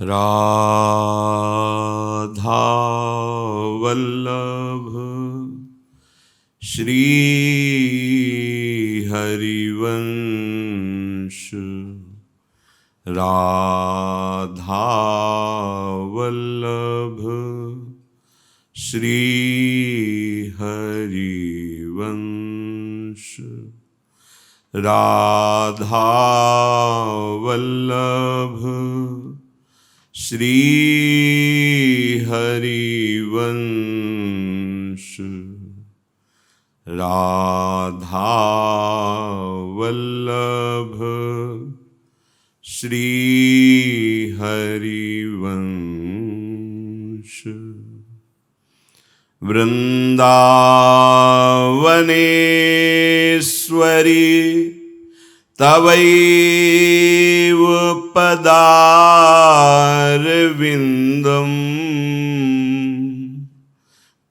राधा वल्लभ श्री हरिवंश राधा वल्लभ श्री हरिवंश राधा वल्लभ श्री हरिवंश राधा वल्लभ श्री हरिवंश। वृंदावनेश्वरी तवैव पदारविन्दम्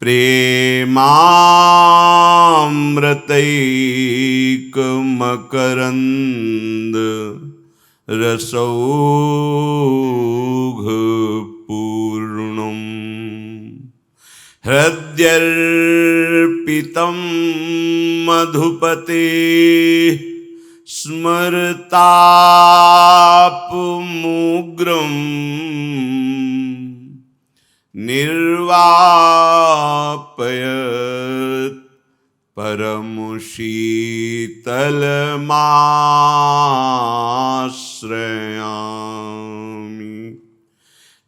प्रेमामृतैकमकरन्द रसौघपूर्णम् हृद्यर्पितं मधुपते स्मरतापमुग्रं निर्वापयत् परमशीतलमाश्रयामि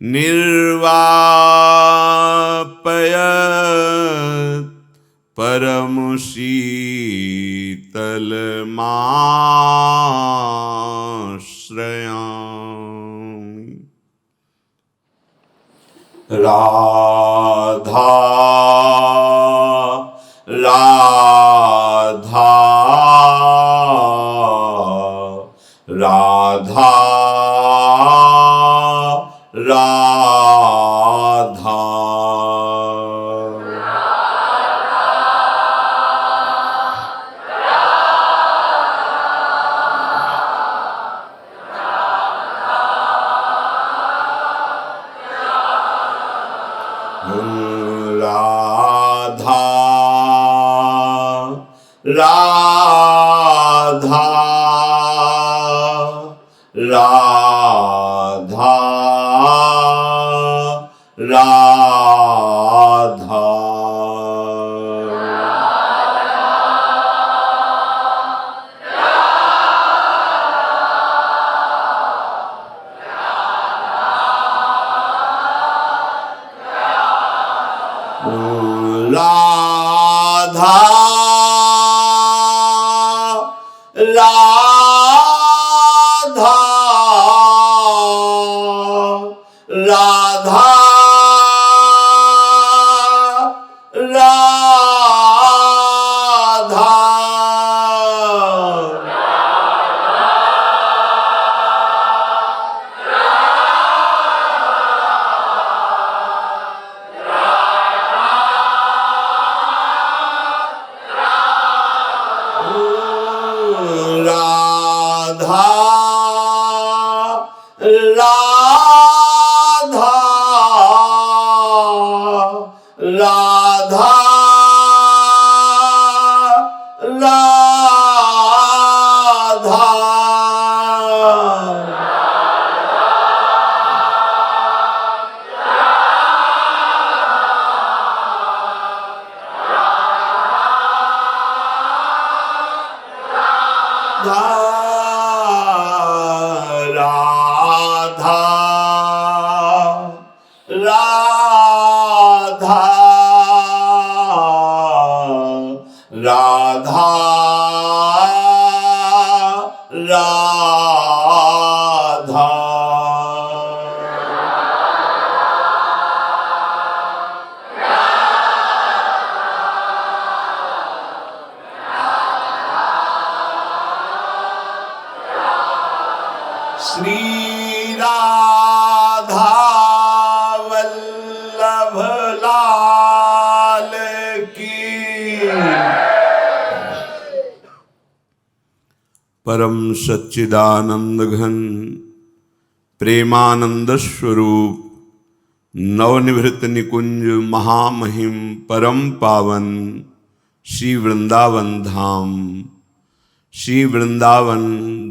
निर्वापयत् परमशीतलमाश्रयामि। राधा राधा राधा राधा राधा राधा राधा राधा राधा राधा राधा राधा राधा राधा राधा श्री राधा वल्लभ लाल की परम सच्चिदानंद घन प्रेमानंद स्वरूप नवनिभृत निकुंज महामहिम परम पावन श्री वृंदावन धाम, श्री वृंदावन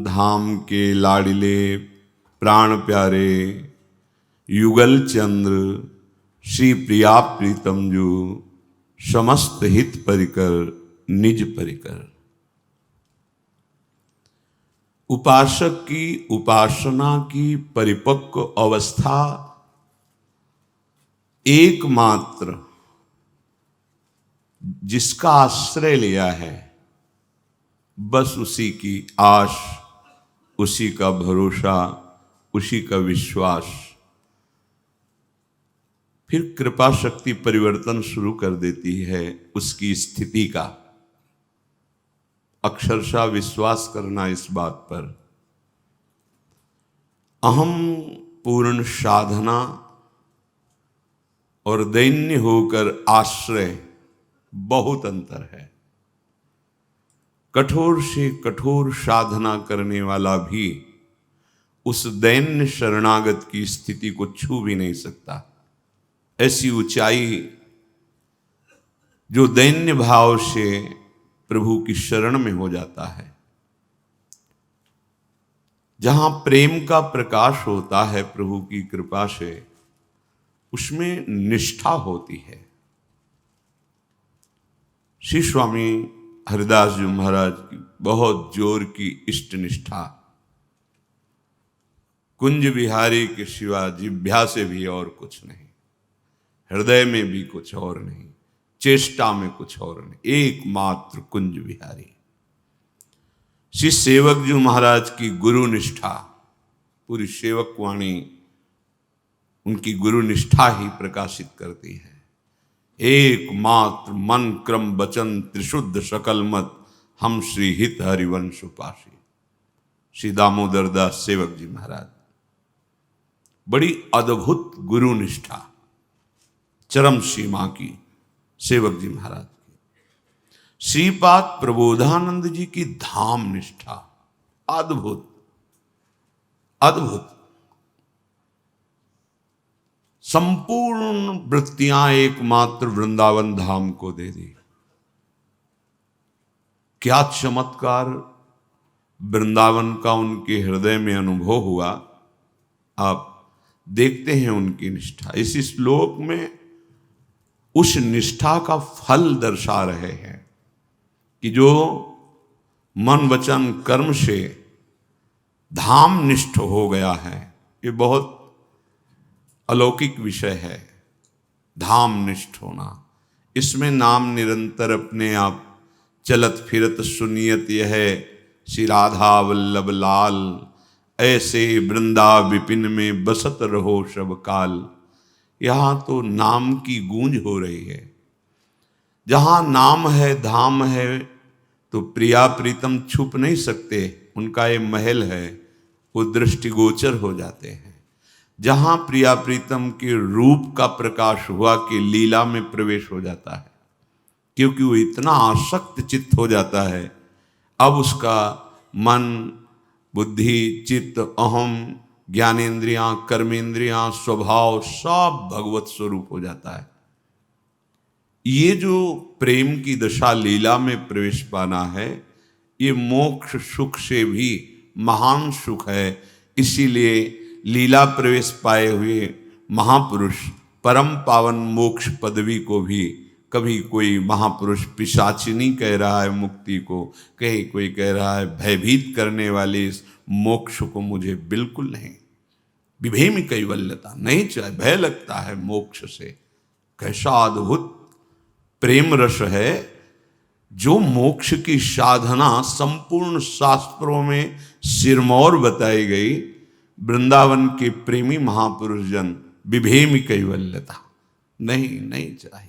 धाम के लाडिले प्राण प्यारे युगल चंद्र श्री प्रिया प्रीतम जो समस्त हित परिकर निज परिकर। उपासक की उपासना की परिपक्व अवस्था एकमात्र जिसका आश्रय लिया है, बस उसी की आश, उसी का भरोसा, उसी का विश्वास, फिर कृपा शक्ति परिवर्तन शुरू कर देती है उसकी स्थिति का। अक्षरशः विश्वास करना इस बात पर। अहम पूर्ण साधना और दैन्य होकर आश्रय बहुत अंतर है। कठोर से कठोर साधना करने वाला भी उस दैन्य शरणागत की स्थिति को छू भी नहीं सकता। ऐसी ऊंचाई जो दैन्य भाव से प्रभु की शरण में हो जाता है, जहां प्रेम का प्रकाश होता है प्रभु की कृपा से, उसमें निष्ठा होती है। श्री स्वामी हरिदास जी महाराज की बहुत जोर की इष्ट निष्ठा, कुंज बिहारी के सिवा जिभ्या से भी और कुछ नहीं, हृदय में भी कुछ और नहीं, चेष्टा में कुछ और नहीं, एकमात्र कुंज बिहारी। श्री सेवक जी महाराज की गुरु निष्ठा, पूरी सेवक वाणी उनकी गुरु निष्ठा ही प्रकाशित करती है। एकमात्र मन क्रम वचन त्रिशुद्ध सकल मत हम श्री हित हरिवंश उपासी। श्री दामोदर दास सेवक जी महाराज, बड़ी अद्भुत गुरु निष्ठा चरम सीमा की सेवक जी महाराज की। श्रीपाद प्रबोधानंद जी की धाम निष्ठा अद्भुत अद्भुत। संपूर्ण वृत्तियां एकमात्र वृंदावन धाम को दे दी। क्या चमत्कार वृंदावन का उनके हृदय में अनुभव हुआ, आप देखते हैं उनकी निष्ठा। इस श्लोक में उस निष्ठा का फल दर्शा रहे हैं कि जो मन वचन कर्म से धाम निष्ठ हो गया है, ये बहुत अलौकिक विषय है। धाम निष्ठ होना, इसमें नाम निरंतर अपने आप चलत फिरत सुनियत यह श्री राधा वल्लभ लाल, ऐसे वृंदा विपिन में बसत रहो सब काल। यहां तो नाम की गूंज हो रही है। जहां नाम है धाम है तो प्रिया प्रीतम छुप नहीं सकते, उनका ये महल है, वो दृष्टिगोचर हो जाते हैं। जहां प्रिया प्रीतम के रूप का प्रकाश हुआ कि लीला में प्रवेश हो जाता है, क्योंकि वो इतना आसक्त चित्त हो जाता है, अब उसका मन बुद्धि चित्त अहम ज्ञानेन्द्रियां कर्मेंद्रियां स्वभाव सब भगवत स्वरूप हो जाता है। ये जो प्रेम की दशा लीला में प्रवेश पाना है, ये मोक्ष सुख से भी महान सुख है। इसीलिए लीला प्रवेश पाए हुए महापुरुष परम पावन मोक्ष पदवी को भी कभी कोई महापुरुष पिशाचिनी कह रहा है मुक्ति को, कहीं कोई कह रहा है भयभीत करने वाले इस मोक्ष को मुझे बिल्कुल नहीं। विभेमी कैवल्यता नहीं चाहिए, भय लगता है मोक्ष से। कैसा अद्भुत प्रेम रस है जो मोक्ष की साधना संपूर्ण शास्त्रों में सिरमौर बताई गई। वृंदावन के प्रेमी महापुरुष जन विभेमी कैवल्यता नहीं चाहिए।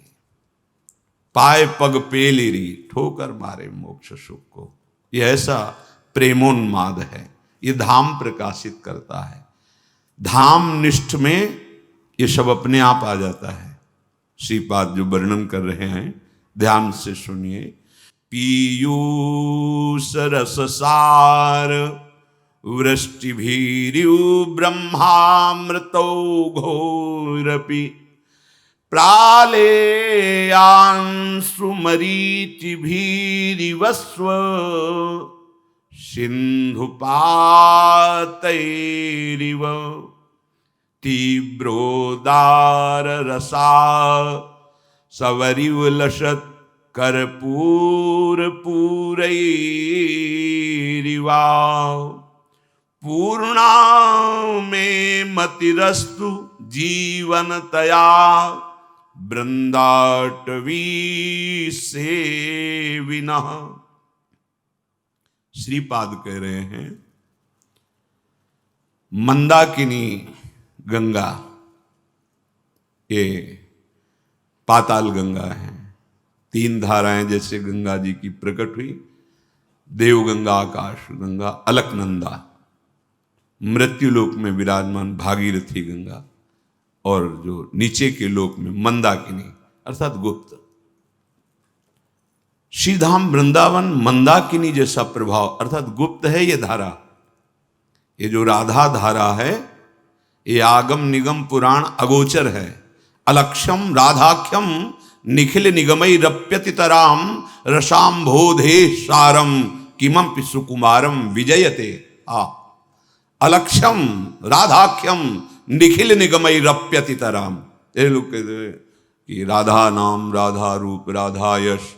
पाए पग पेलिरी, ठोकर मारे मोक्ष सुख को। यह ऐसा प्रेमोन्माद है, ये धाम प्रकाशित करता है। धाम निष्ठ में ये सब अपने आप आ जाता है। श्रीपाद जो वर्णन कर रहे हैं ध्यान से सुनिए। पीयूष रस सार वृष्टिभीर्यु ब्रह्मामृतो घोरपि प्रालेयांशुमरीचिभीरिवस्व सिन्धुपातैरिव तीव्रोदाररसा सवरिवलशत् कर्पूरपूरैरिवा पूर्णा मे मतिरस्तु जीवनतया बृंदाटवी सेविनः। श्रीपाद कह रहे हैं मंदाकिनी गंगा ये पाताल गंगा है। 3 धाराएं जैसे गंगा जी की प्रकट हुई, देवगंगा, आकाश गंगा, अलकनंदा मृत्युलोक में विराजमान भागीरथी गंगा, और जो नीचे के लोक में मंदाकिनी अर्थात गुप्त। श्रीधाम वृंदावन मंदाकिनी जैसा प्रभाव अर्थात गुप्त है ये धारा। ये जो राधा धारा है ये आगम निगम पुराण अगोचर है। अलक्षम राधाख्यम निखिल निगमई रप्यतितराम रसाम्भोधे सारम किमपि सुकुमारम विजयते। अलक्षम राधाख्यम निखिल निगमई रप्यतितराम। ये लोग कहते हैं कि राधा नाम, राधा रूप, राधा यश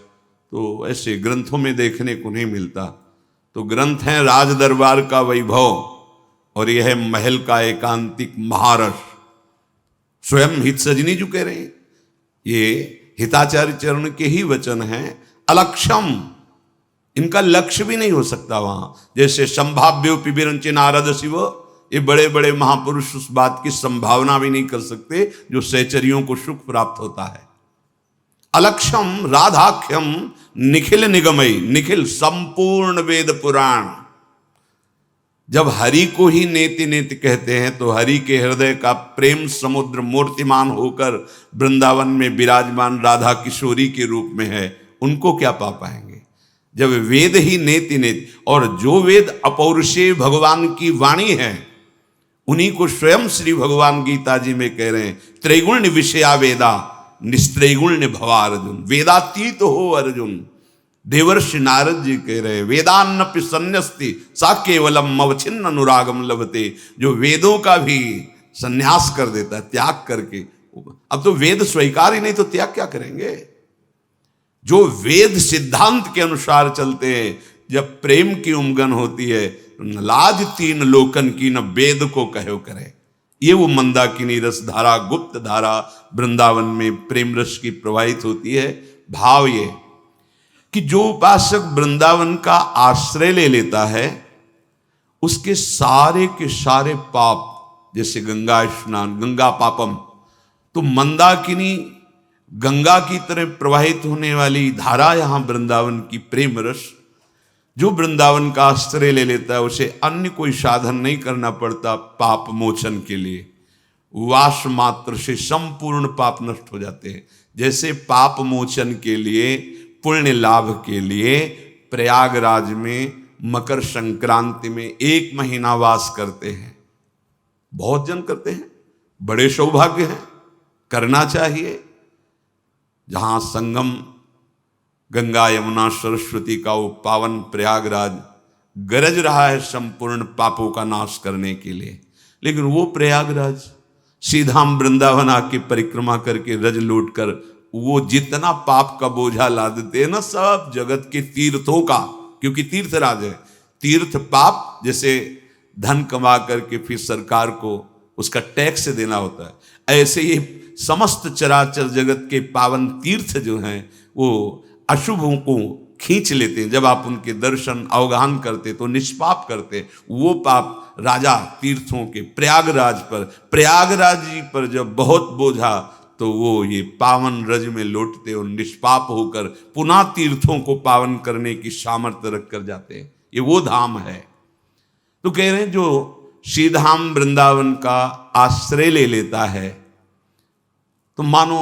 तो ऐसे ग्रंथों में देखने को नहीं मिलता। तो ग्रंथ है राज दरबार का वैभव और यह है महल का एकांतिक महारस। स्वयं हित सजनी जो कह रहे हैं ये हिताचार्य चरण के ही वचन हैं। अलक्षम, इनका लक्ष्य भी नहीं हो सकता वहां। जैसे संभाव्योपि विरंचि नारद शिव, ये बड़े बड़े महापुरुष उस बात की संभावना भी नहीं कर सकते जो सहचरियों को सुख प्राप्त होता है। अलक्षम राधाख्यम निखिल निगमई, निखिल संपूर्ण वेद पुराण। जब हरि को ही नेति नेति कहते हैं तो हरि के हृदय का प्रेम समुद्र मूर्तिमान होकर वृंदावन में विराजमान राधा किशोरी के रूप में है, उनको क्या पा पाएंगे जब वेद ही नेति नेति। और जो वेद अपौरुषेय भगवान की वाणी है उन्हीं को स्वयं श्री भगवान गीता जी में कह रहे हैं त्रैगुण्य विषया वेदा निस्त्रैगुण्य भवा अर्जुन। वेदातीत हो अर्जुन। देवर्षि नारद जी कह रहे वेदान्नपि सन्न्यस्ति सा केवलम अवच्छिन्न अनुरागम लभते। जो वेदों का भी संन्यास कर देता है त्याग करके, अब तो वेद स्वीकार ही नहीं तो त्याग क्या करेंगे। जो वेद सिद्धांत के अनुसार चलते हैं, जब प्रेम की उमगन होती है लाज 3 लोकन की न वेद को कहो करे। ये वो मंदाकिनी रस धारा, गुप्त धारा वृंदावन में प्रेम रस की प्रवाहित होती है। भाव ये कि जो उपासक वृंदावन का आश्रय ले लेता है उसके सारे के सारे पाप, जैसे गंगा स्नान, गंगा पापम, तो मंदाकिनी गंगा की तरह प्रवाहित होने वाली धारा यहां वृंदावन की प्रेम रस, जो वृंदावन का आश्रय ले लेता है उसे अन्य कोई साधन नहीं करना पड़ता पाप मोचन के लिए। वास मात्र से संपूर्ण पाप नष्ट हो जाते हैं। जैसे पाप मोचन के लिए, पुण्य लाभ के लिए प्रयागराज में मकर संक्रांति में 1 महीना वास करते हैं। बहुत जन करते हैं, बड़े सौभाग्य हैं, करना चाहिए। जहां संगम गंगा यमुना सरस्वती का वो पावन प्रयागराज गरज रहा है संपूर्ण पापों का नाश करने के लिए, लेकिन वो प्रयागराज सीधाम वृंदावन आके परिक्रमा करके रज लौट कर वो जितना पाप का बोझा लादते हैं ना सब जगत के तीर्थों का, क्योंकि तीर्थराज है, तीर्थ पाप जैसे धन कमा करके फिर सरकार को उसका टैक्स देना होता है, ऐसे ही समस्त चराचर जगत के पावन तीर्थ जो हैं वो अशुभों को खींच लेते हैं। जब आप उनके दर्शन अवगाहन करते तो निष्पाप करते, वो पाप राजा तीर्थों के प्रयागराज पर, प्रयागराज जी पर जब बहुत बोझा तो वो ये पावन रज में लौटते और निष्पाप होकर पुनः तीर्थों को पावन करने की सामर्थ्य रख कर जाते हैं। ये वो धाम है। तो कह रहे हैं जो श्रीधाम वृंदावन का आश्रय ले लेता है तो मानो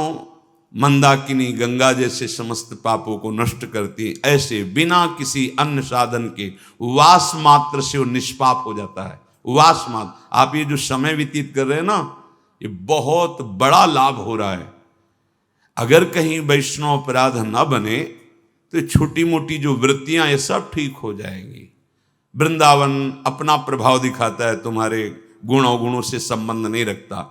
मंदाकिनी गंगा जैसे समस्त पापों को नष्ट करती, ऐसे बिना किसी अन्य साधन के वास मात्र से वो निष्पाप हो जाता है। वास मात्र, आप ये जो समय व्यतीत कर रहे हैं ना, ये बहुत बड़ा लाभ हो रहा है। अगर कहीं वैष्णव अपराध न बने तो छोटी मोटी जो वृत्तियां ये सब ठीक हो जाएंगी। वृंदावन अपना प्रभाव दिखाता है, तुम्हारे गुण अवगुणों से संबंध नहीं रखता,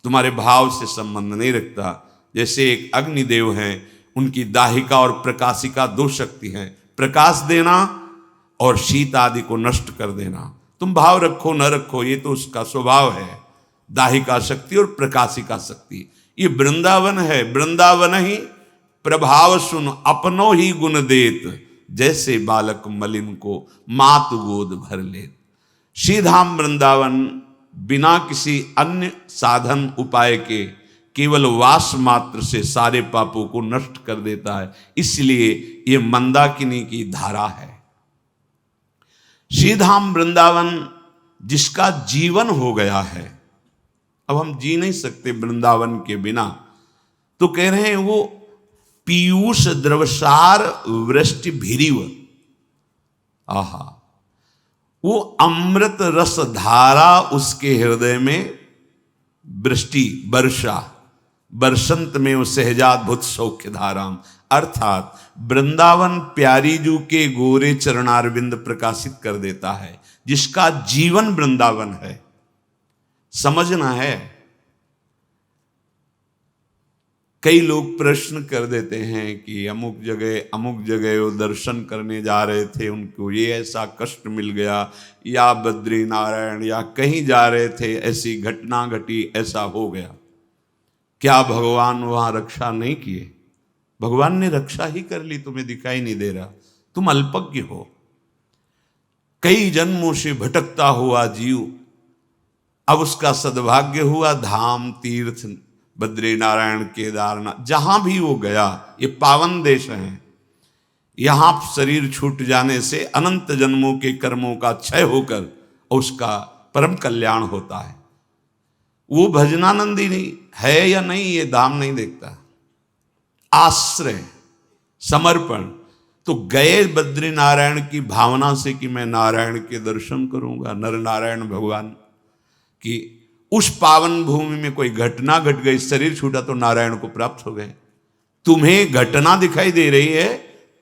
तुम्हारे भाव से संबंध नहीं रखता। जैसे एक अग्निदेव हैं, उनकी दाहिका और प्रकाशिका दो शक्ति हैं, प्रकाश देना और शीत आदि को नष्ट कर देना। तुम भाव रखो न रखो, ये तो उसका स्वभाव है, दाहिका शक्ति और प्रकाशिका शक्ति। ये वृंदावन है, वृंदावन ही प्रभाव सुन अपनो ही गुण देत, जैसे बालक मलिन को मात गोद भर ले। श्रीधाम वृंदावन बिना किसी अन्य साधन उपाय के केवल वास मात्र से सारे पापों को नष्ट कर देता है, इसलिए ये मंदाकिनी की धारा है। श्रीधाम वृंदावन जिसका जीवन हो गया है, अब हम जी नहीं सकते वृंदावन के बिना, तो कह रहे हैं वो पीयूष द्रवसार वृष्टि भीरिव, आहा, वो अमृत रस धारा उसके हृदय में वृष्टि वर्षा, बरसंत में वो सहजाद्भुत सौख्य धाराम, अर्थात वृंदावन प्यारी जू के गोरे चरणारविंद प्रकाशित कर देता है, जिसका जीवन वृंदावन है। समझना है, कई लोग प्रश्न कर देते हैं कि अमुक जगह वो दर्शन करने जा रहे थे, उनको ये ऐसा कष्ट मिल गया, या बद्री नारायण या कहीं जा रहे थे, ऐसी घटना घटी, ऐसा हो गया। क्या भगवान वहां रक्षा नहीं किए? भगवान ने रक्षा ही कर ली, तुम्हें दिखाई नहीं दे रहा, तुम अल्पज्ञ हो। कई जन्मों से भटकता हुआ जीव अब उसका सद्भाग्य हुआ, धाम तीर्थ बद्री नारायण केदारनाथ जहां भी वो गया, ये पावन देश हैं, यहां शरीर छूट जाने से अनंत जन्मों के कर्मों का क्षय होकर उसका परम कल्याण होता है। वो भजनानंदी नहीं है या नहीं, ये दाम नहीं देखता, आश्रय समर्पण। तो गए बद्री नारायण की भावना से कि मैं नारायण के दर्शन करूंगा, नर नारायण भगवान की उस पावन भूमि में कोई घटना घट गई, शरीर छूटा तो नारायण को प्राप्त हो गए। तुम्हें घटना दिखाई दे रही है,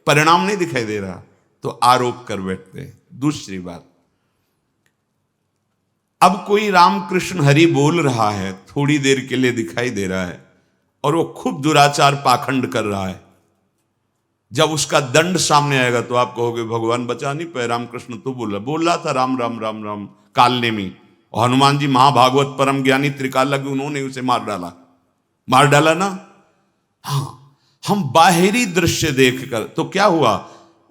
परिणाम नहीं दिखाई दे रहा, तो आरोप कर बैठते हैं। दूसरी बात, अब कोई रामकृष्ण हरि बोल रहा है, थोड़ी देर के लिए दिखाई दे रहा है, और वो खूब दुराचार पाखंड कर रहा है, जब उसका दंड सामने आएगा तो आप कहोगे भगवान बचा नहीं पाए, रामकृष्ण तो बोल रहा था राम राम राम राम कालनेमी, और हनुमान जी महाभागवत परम ज्ञानी त्रिकालज्ञ, उन्होंने उसे मार डाला ना। हाँ, हम बाहरी दृश्य देखकर, तो क्या हुआ,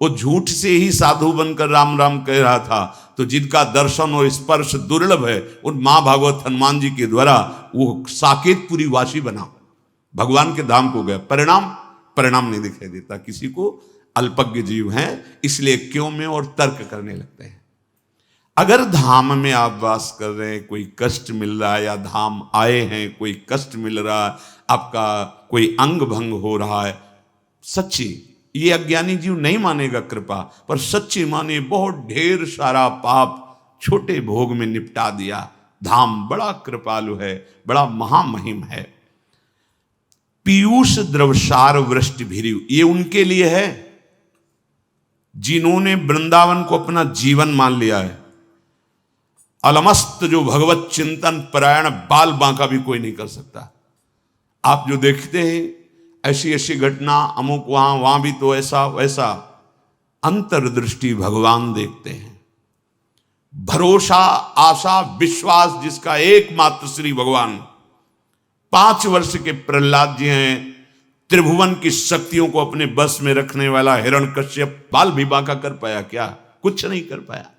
वो झूठ से ही साधु बनकर राम राम कह रहा था, तो जिनका दर्शन और स्पर्श दुर्लभ है, उन महाभागवत हनुमान जी के द्वारा वो साकेतपुरी वासी बना, भगवान के धाम को गया। परिणाम नहीं दिखाई देता किसी को, अल्पज्ञ जीव हैं, इसलिए क्यों में और तर्क करने लगते हैं। अगर धाम में आप वास कर रहे हैं, कोई कष्ट मिल रहा है, या धाम आए हैं कोई कष्ट मिल रहा है, आपका कोई अंग भंग हो रहा है, सच्ची, ये अज्ञानी जीव नहीं मानेगा कृपा, पर सच्ची माने बहुत ढेर सारा पाप छोटे भोग में निपटा दिया। धाम बड़ा कृपालु है, बड़ा महामहिम है। पीयूष द्रवसार वृष्टि भीरिव, ये उनके लिए है जिन्होंने वृंदावन को अपना जीवन मान लिया है। अलमस्त जो भगवत चिंतन परायण बाल बांका भी कोई नहीं कर सकता। आप जो देखते हैं ऐसी ऐसी घटना, अमुक वहां भी तो ऐसा वैसा, अंतर्दृष्टि भगवान देखते हैं। भरोसा आशा विश्वास जिसका एकमात्र श्री भगवान। 5 वर्ष के प्रहलाद जी हैं, त्रिभुवन की शक्तियों को अपने बस में रखने वाला हिरण्यकश्यप बाल भी बांका कर पाया क्या? कुछ नहीं कर पाया।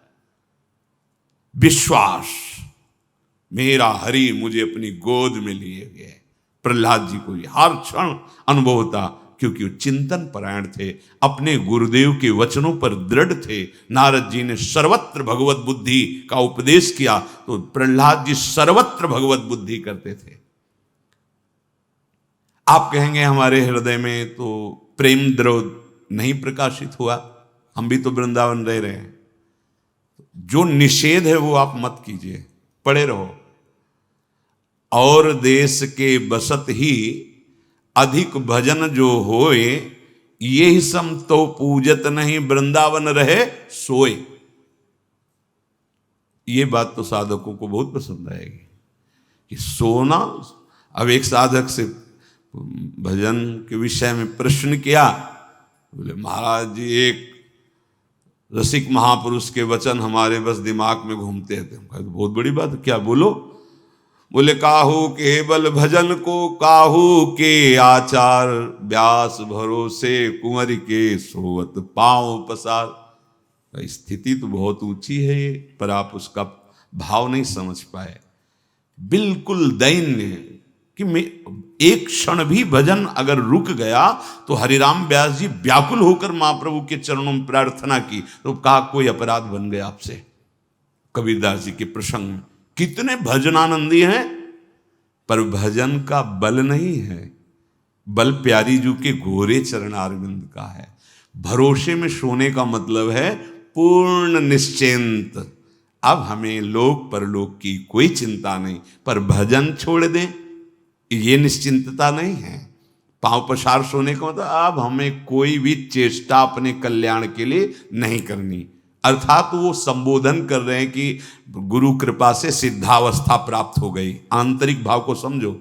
विश्वास, मेरा हरि मुझे अपनी गोद में लिए गए। प्रहलाद जी को हर क्षण अनुभव होता, क्योंकि वो चिंतन परायण थे, अपने गुरुदेव के वचनों पर दृढ़ थे। नारद जी ने सर्वत्र भगवत बुद्धि का उपदेश किया, तो प्रहलाद जी सर्वत्र भगवत बुद्धि करते थे। आप कहेंगे हमारे हृदय में तो प्रेम द्रव नहीं प्रकाशित हुआ, हम भी तो वृंदावन रह रहे हैं। जो निषेध है वो आप मत कीजिए, पड़े रहो। और देश के बसत ही अधिक भजन जो होए, ये ही सम तो पूजत नहीं, वृंदावन रहे सोए। ये बात तो साधकों को बहुत पसंद आएगी कि सोना। अब एक साधक से भजन के विषय में प्रश्न किया, बोले महाराज जी एक रसिक महापुरुष के वचन हमारे बस दिमाग में घूमते थे। हम कहा बहुत बड़ी बात, क्या बोलो? बोले काहू केवल भजन को काहू के आचार, व्यास भरोसे कुंवर के सोवत पांव पसार। स्थिति तो बहुत ऊंची है ये, पर आप उसका भाव नहीं समझ पाए। बिल्कुल दैन्य कि मैं एक क्षण भी भजन अगर रुक गया तो हरिराम व्यास जी व्याकुल होकर महाप्रभु के चरणों में प्रार्थना की, तो कहा कोई अपराध बन गया आपसे। कबीरदास जी के प्रसंग में कितने भजनानंदी हैं, पर भजन का बल नहीं है, बल प्यारी जू के गोरे चरणारविंद का है। भरोसे में सोने का मतलब है पूर्ण निश्चिंत। अब हमें लोक परलोक की कोई चिंता नहीं, पर भजन छोड़ दें ये निश्चिंतता नहीं है। पांव पसार सोने का मतलब अब हमें कोई भी चेष्टा अपने कल्याण के लिए नहीं करनी। अर्थात वो संबोधन कर रहे हैं कि गुरु कृपा से सिद्धावस्था प्राप्त हो गई। आंतरिक भाव को समझो।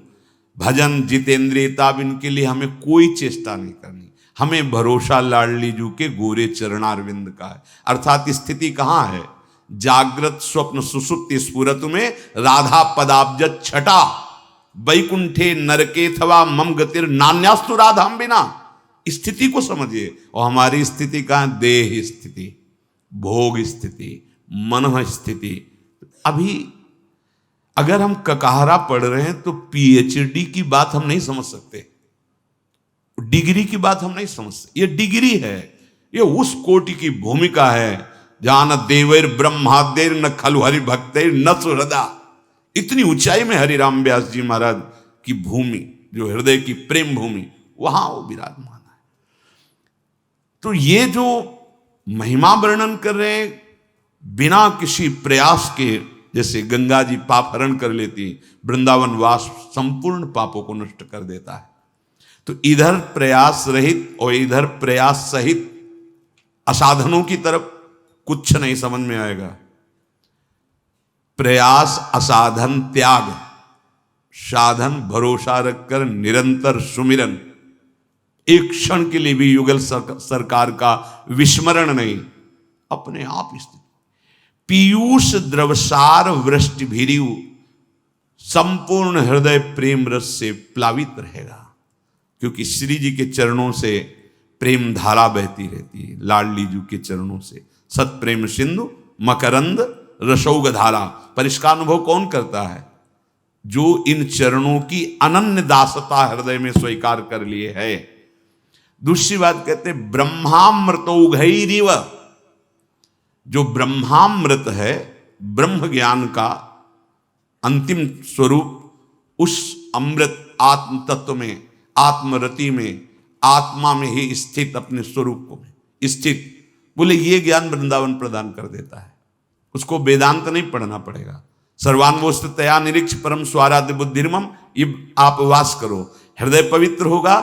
भजन जितेंद्रियता इनके लिए हमें कोई चेष्टा नहीं करनी, हमें भरोसा लाडली जू के गोरे चरणारविंद का है। अर्थात स्थिति कहाँ है? जागृत स्वप्न सुसुप्ति स्फुरत में राधा पदाब्ज छटा, वैकुंठे नरके थवा मम गतिर नान्यास्तु राधाम बिना। स्थिति को समझिए। और हमारी स्थिति कहाँ? देह स्थिति, भोग स्थिति, मन स्थिति। अभी अगर हम ककाहरा पढ़ रहे हैं तो पीएचडी की बात हम नहीं समझ सकते, डिग्री की बात हम नहीं समझ सकते। ये डिग्री है, ये उस कोटि की भूमिका है जहां न देवर ब्रह्मादेर न खलु हरि भक्तेर न सुहृदा। इतनी ऊंचाई में हरिराम व्यास जी महाराज की भूमि, जो हृदय की प्रेम भूमि, वहां वो विराजमान है। तो ये जो महिमा वर्णन कर रहे हैं बिना किसी प्रयास के, जैसे गंगा जी पाप हरण कर लेती, वृंदावन वास संपूर्ण पापों को नष्ट कर देता है। तो इधर प्रयास रहित और इधर प्रयास सहित असाधनों की तरफ कुछ नहीं समझ में आएगा। प्रयास असाधन त्याग, साधन भरोसा रखकर निरंतर सुमिरन। एक क्षण के लिए भी युगल सरकार का विस्मरण नहीं, अपने आप स्थिति। पीयूष द्रवसार वृष्टि भीरियु, संपूर्ण हृदय प्रेम रस से प्लावित रहेगा, क्योंकि श्री जी के चरणों से प्रेम धारा बहती रहती है। लाडली जी के चरणों से सत प्रेम सिंधु मकरंद रसौग धारा। पर इसका अनुभव कौन करता है? जो इन चरणों की अनन्य दासता हृदय में स्वीकार कर लिए है। दूसरी बात कहते ब्रह्मामृतौघैरिव, जो ब्रह्मामृत है, ब्रह्म ज्ञान का अंतिम स्वरूप, उस अमृत आत्म तत्व में, आत्मरति में, आत्मा में ही स्थित, अपने स्वरूप में स्थित। बोले ये ज्ञान वृंदावन प्रदान कर देता है, उसको वेदांत नहीं पढ़ना पड़ेगा। सर्वान्वोस्तया निरीक्ष परम स्वाराध्य बुद्धिर्मम, ये आप वास करो, हृदय पवित्र होगा,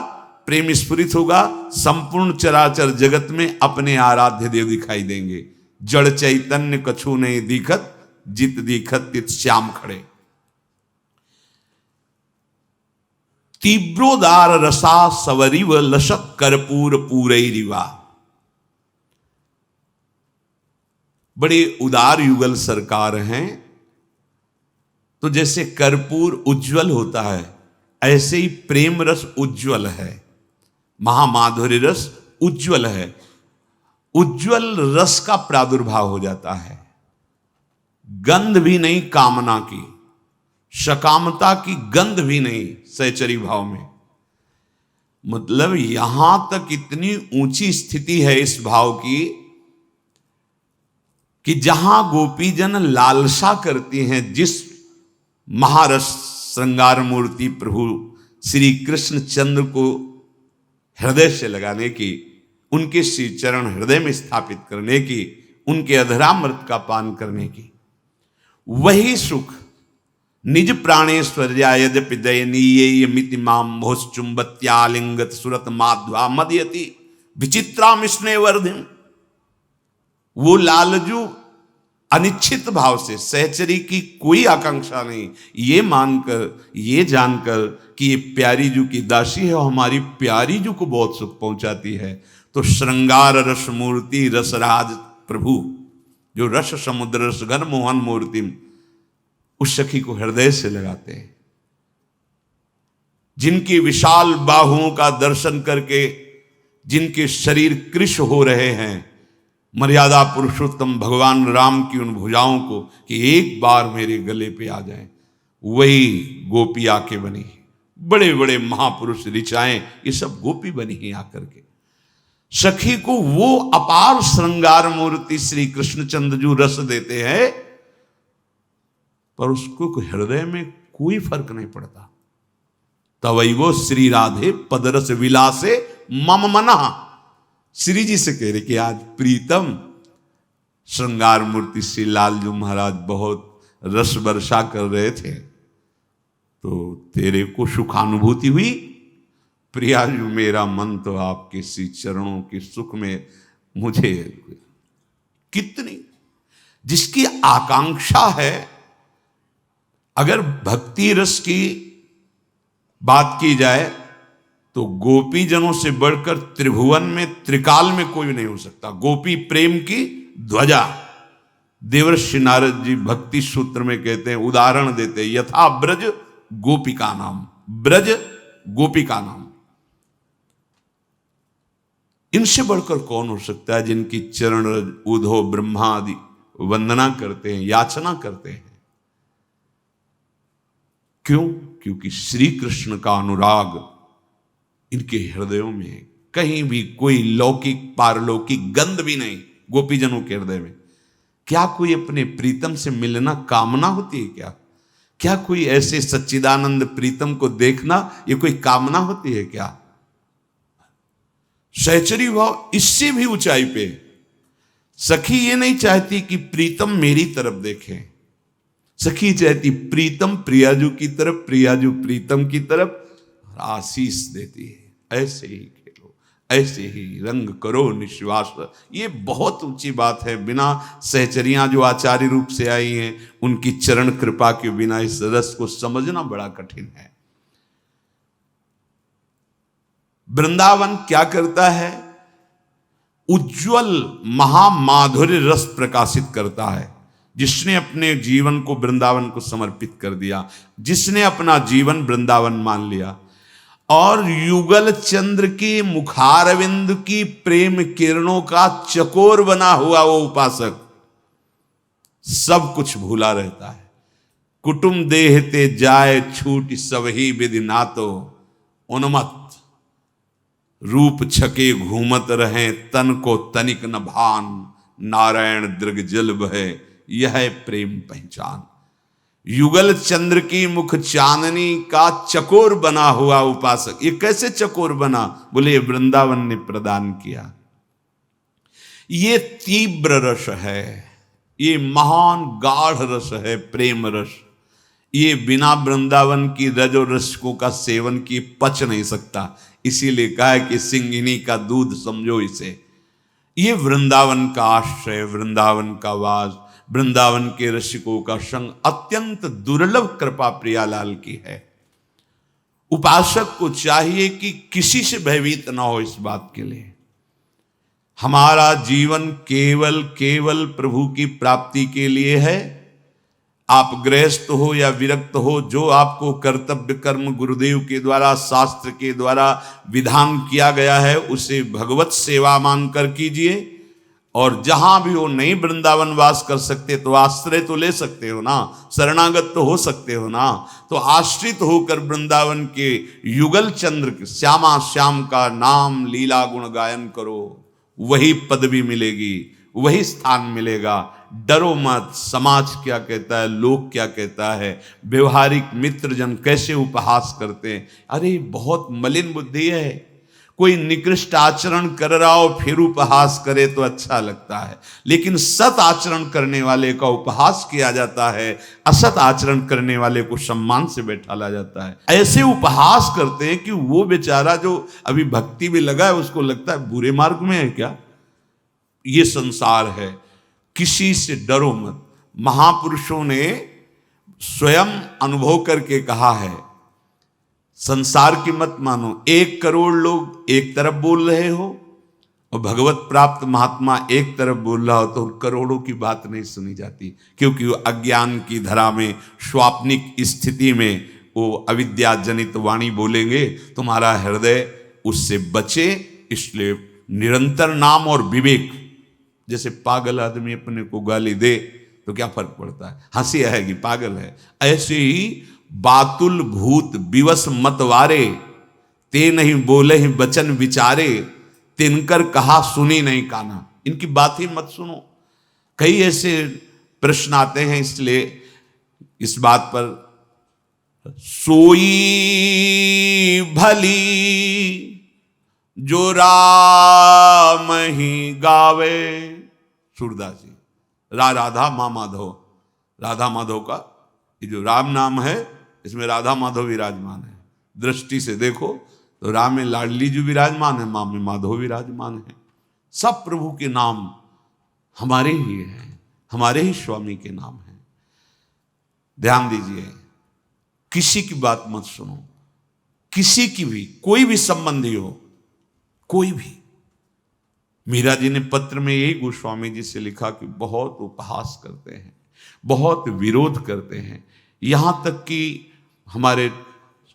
प्रेम स्फुरित होगा, संपूर्ण चराचर जगत में अपने आराध्य देव दिखाई देंगे। जड़ चैतन्य कछु नहीं दिखत, जित दिखत तित श्याम खड़े। तीव्रोदार रसा सवरिव लसत कर्पूर पूरैरिवा। बड़े उदार युगल सरकार हैं। तो जैसे कर्पूर उज्जवल होता है, ऐसे ही प्रेम रस उज्जवल है, महामाधुर्य रस उज्जवल है। उज्जवल रस का प्रादुर्भाव हो जाता है। गंध भी नहीं कामना की, सकामता की गंध भी नहीं सहचरी भाव में। मतलब यहां तक इतनी ऊंची स्थिति है इस भाव की कि जहां गोपीजन लालसा करती हैं जिस महारस श्रृंगार मूर्ति प्रभु श्री कृष्ण चंद्र को हृदय से लगाने की, उनके श्री चरण हृदय में स्थापित करने की, उनके अधरामृत का पान करने की, वही सुख निज प्राणेश्वर्या यद्यपि दयनीय मिति माम भोश्चुंबत्यालिंगत सुरत माध्वा मदयति विचित्रा मिश्ने वर्धिम। वो लालजू अनिश्चित भाव से, सहचरी की कोई आकांक्षा नहीं, ये मानकर, ये जानकर कि ये प्यारी जू की दासी है और हमारी प्यारी जू को बहुत सुख पहुंचाती है, तो श्रृंगार रस मूर्ति रसराज प्रभु, जो रस समुद्र रस घन मोहन मूर्ति, उस सखी को हृदय से लगाते हैं। जिनकी विशाल बाहुओं का दर्शन करके जिनके शरीर कृश हो रहे हैं, मर्यादा पुरुषोत्तम भगवान राम की उन भुजाओं को कि एक बार मेरे गले पे आ जाएं, वही गोपी आके बनी। बड़े बड़े महापुरुष ऋचाएं ये सब गोपी बनी ही आकर के। सखी को वो अपार श्रृंगार मूर्ति श्री कृष्णचंद्र जो रस देते हैं, पर उसको हृदय में कोई फर्क नहीं पड़ता। तवैवो श्री राधे पदरस विलासे मम मना। श्री जी से कह रहे कि आज प्रीतम श्रृंगार मूर्ति श्री लालजू महाराज बहुत रस वर्षा कर रहे थे, तो तेरे को सुखानुभूति हुई। प्रियाजू मेरा मन तो आपके श्री चरणों के सुख में मुझे, कितनी जिसकी आकांक्षा है, अगर भक्ति रस की बात की जाए तो गोपी जनों से बढ़कर त्रिभुवन में त्रिकाल में कोई नहीं हो सकता। गोपी प्रेम की ध्वजा, देवर्षि नारद जी भक्ति सूत्र में कहते हैं, उदाहरण देते हैं, यथा ब्रज गोपिका नाम, ब्रज गोपिका नाम। इनसे बढ़कर कौन हो सकता है जिनकी चरण उधो ब्रह्मा आदि वंदना करते हैं, याचना करते हैं। क्यों? क्योंकि श्री कृष्ण का अनुराग इनके हृदयों में है। कहीं भी कोई लौकिक पारलौकिक गंध भी नहीं गोपीजनों के हृदय में। क्या कोई अपने प्रीतम से मिलना कामना होती है क्या? क्या कोई ऐसे सच्चिदानंद प्रीतम को देखना ये कोई कामना होती है क्या? सहचरी भाव इससे भी ऊंचाई पे। सखी ये नहीं चाहती कि प्रीतम मेरी तरफ देखे, सखी चाहती प्रीतम प्रियाजू की तरफ, प्रियाजू प्रीतम की तरफ आशीष देती है। ऐसे ही खेलो, ऐसे ही रंग करो निश्वास। ये बहुत ऊंची बात है। बिना सहचरियां जो आचार्य रूप से आई हैं, उनकी चरण कृपा के बिना इस रस को समझना बड़ा कठिन है। वृंदावन क्या करता है? उज्जवल महामाधुर्य रस प्रकाशित करता है। जिसने अपने जीवन को वृंदावन को समर्पित कर दिया, जिसने अपना जीवन वृंदावन मान लिया, और युगल चंद्र के मुखारविंद की प्रेम किरणों का चकोर बना हुआ वो उपासक सब कुछ भूला रहता है। कुटुम देहते जाए छूट सब ही विधि नातो, उन्मत्त रूप छके घूमत रहे तन को तनिक न भान, नारायण दृग जल बहे यह है प्रेम पहचान। युगल चंद्र की मुख चांदनी का चकोर बना हुआ उपासक, ये कैसे चकोर बना? बोले वृंदावन ने प्रदान किया। ये तीव्र रस है, ये महान गाढ़ रस है, प्रेम रस। ये बिना वृंदावन की रजो रसकों का सेवन किए पच नहीं सकता। इसीलिए कहा है कि सिंगिनी का दूध समझो इसे। ये वृंदावन का आश्रय, वृंदावन का वास, वृंदावन के रसिकों का संग अत्यंत दुर्लभ कृपा प्रियालाल की है। उपासक को चाहिए कि किसी से भयभीत ना हो इस बात के लिए। हमारा जीवन केवल केवल प्रभु की प्राप्ति के लिए है। आप गृहस्थ हो या विरक्त हो, जो आपको कर्तव्य कर्म गुरुदेव के द्वारा, शास्त्र के द्वारा विधान किया गया है, उसे भगवत सेवा मानकर कीजिए। और जहां भी हो नहीं वृंदावन वास कर सकते तो आश्रय तो ले सकते हो ना, शरणागत तो हो सकते हो ना। तो आश्रित होकर वृंदावन के युगल चंद्र श्यामा श्याम का नाम लीला गुण गायन करो, वही पदवी मिलेगी, वही स्थान मिलेगा। डरो मत, समाज क्या कहता है, लोग क्या कहता है, व्यवहारिक मित्रजन कैसे उपहास करते हैं। अरे बहुत मलिन बुद्धि है। कोई निकृष्ट आचरण कर रहा हो फिर उपहास करे तो अच्छा लगता है, लेकिन सत आचरण करने वाले का उपहास किया जाता है, असत आचरण करने वाले को सम्मान से बैठाला जाता है। ऐसे उपहास करते हैं कि वो बेचारा जो अभी भक्ति में लगा है उसको लगता है बुरे मार्ग में है क्या। ये संसार है, किसी से डरो मत। महापुरुषों ने स्वयं अनुभव करके कहा है, संसार की मत मानो। 1 करोड़ लोग एक तरफ बोल रहे हो और भगवत प्राप्त महात्मा एक तरफ बोल रहा हो तो करोड़ों की बात नहीं सुनी जाती, क्योंकि वो अज्ञान की धरा में, स्वाप्निक स्थिति में वो अविद्या जनित वाणी बोलेंगे, तुम्हारा हृदय उससे बचे। इसलिए निरंतर नाम और विवेक। जैसे पागल आदमी अपने को गाली दे तो क्या फर्क पड़ता है, हंसी आएगी, पागल है। ऐसे ही बातुल भूत विवश मतवारे, ते नहीं बोले ही वचन विचारे, तिनकर कहा सुनी नहीं काना। इनकी बात ही मत सुनो। कई ऐसे प्रश्न आते हैं, इसलिए इस बात पर सोई भली जो राम ही गावे। सूरदास जी, राधा मा माधव, राधा माधव का ये जो राम नाम है इसमें राधा माधव विराजमान है। दृष्टि से देखो तो राम में लाडली जी विराजमान है, मां में माधव विराजमान है। सब प्रभु के नाम हमारे ही हैं, हमारे ही स्वामी के नाम हैं। ध्यान दीजिए, किसी की बात मत सुनो, किसी की भी, कोई भी संबंधी हो, कोई भी। मीरा जी ने पत्र में यही गोस्वामी जी से लिखा कि बहुत उपहास करते हैं, बहुत विरोध करते हैं, यहां तक कि हमारे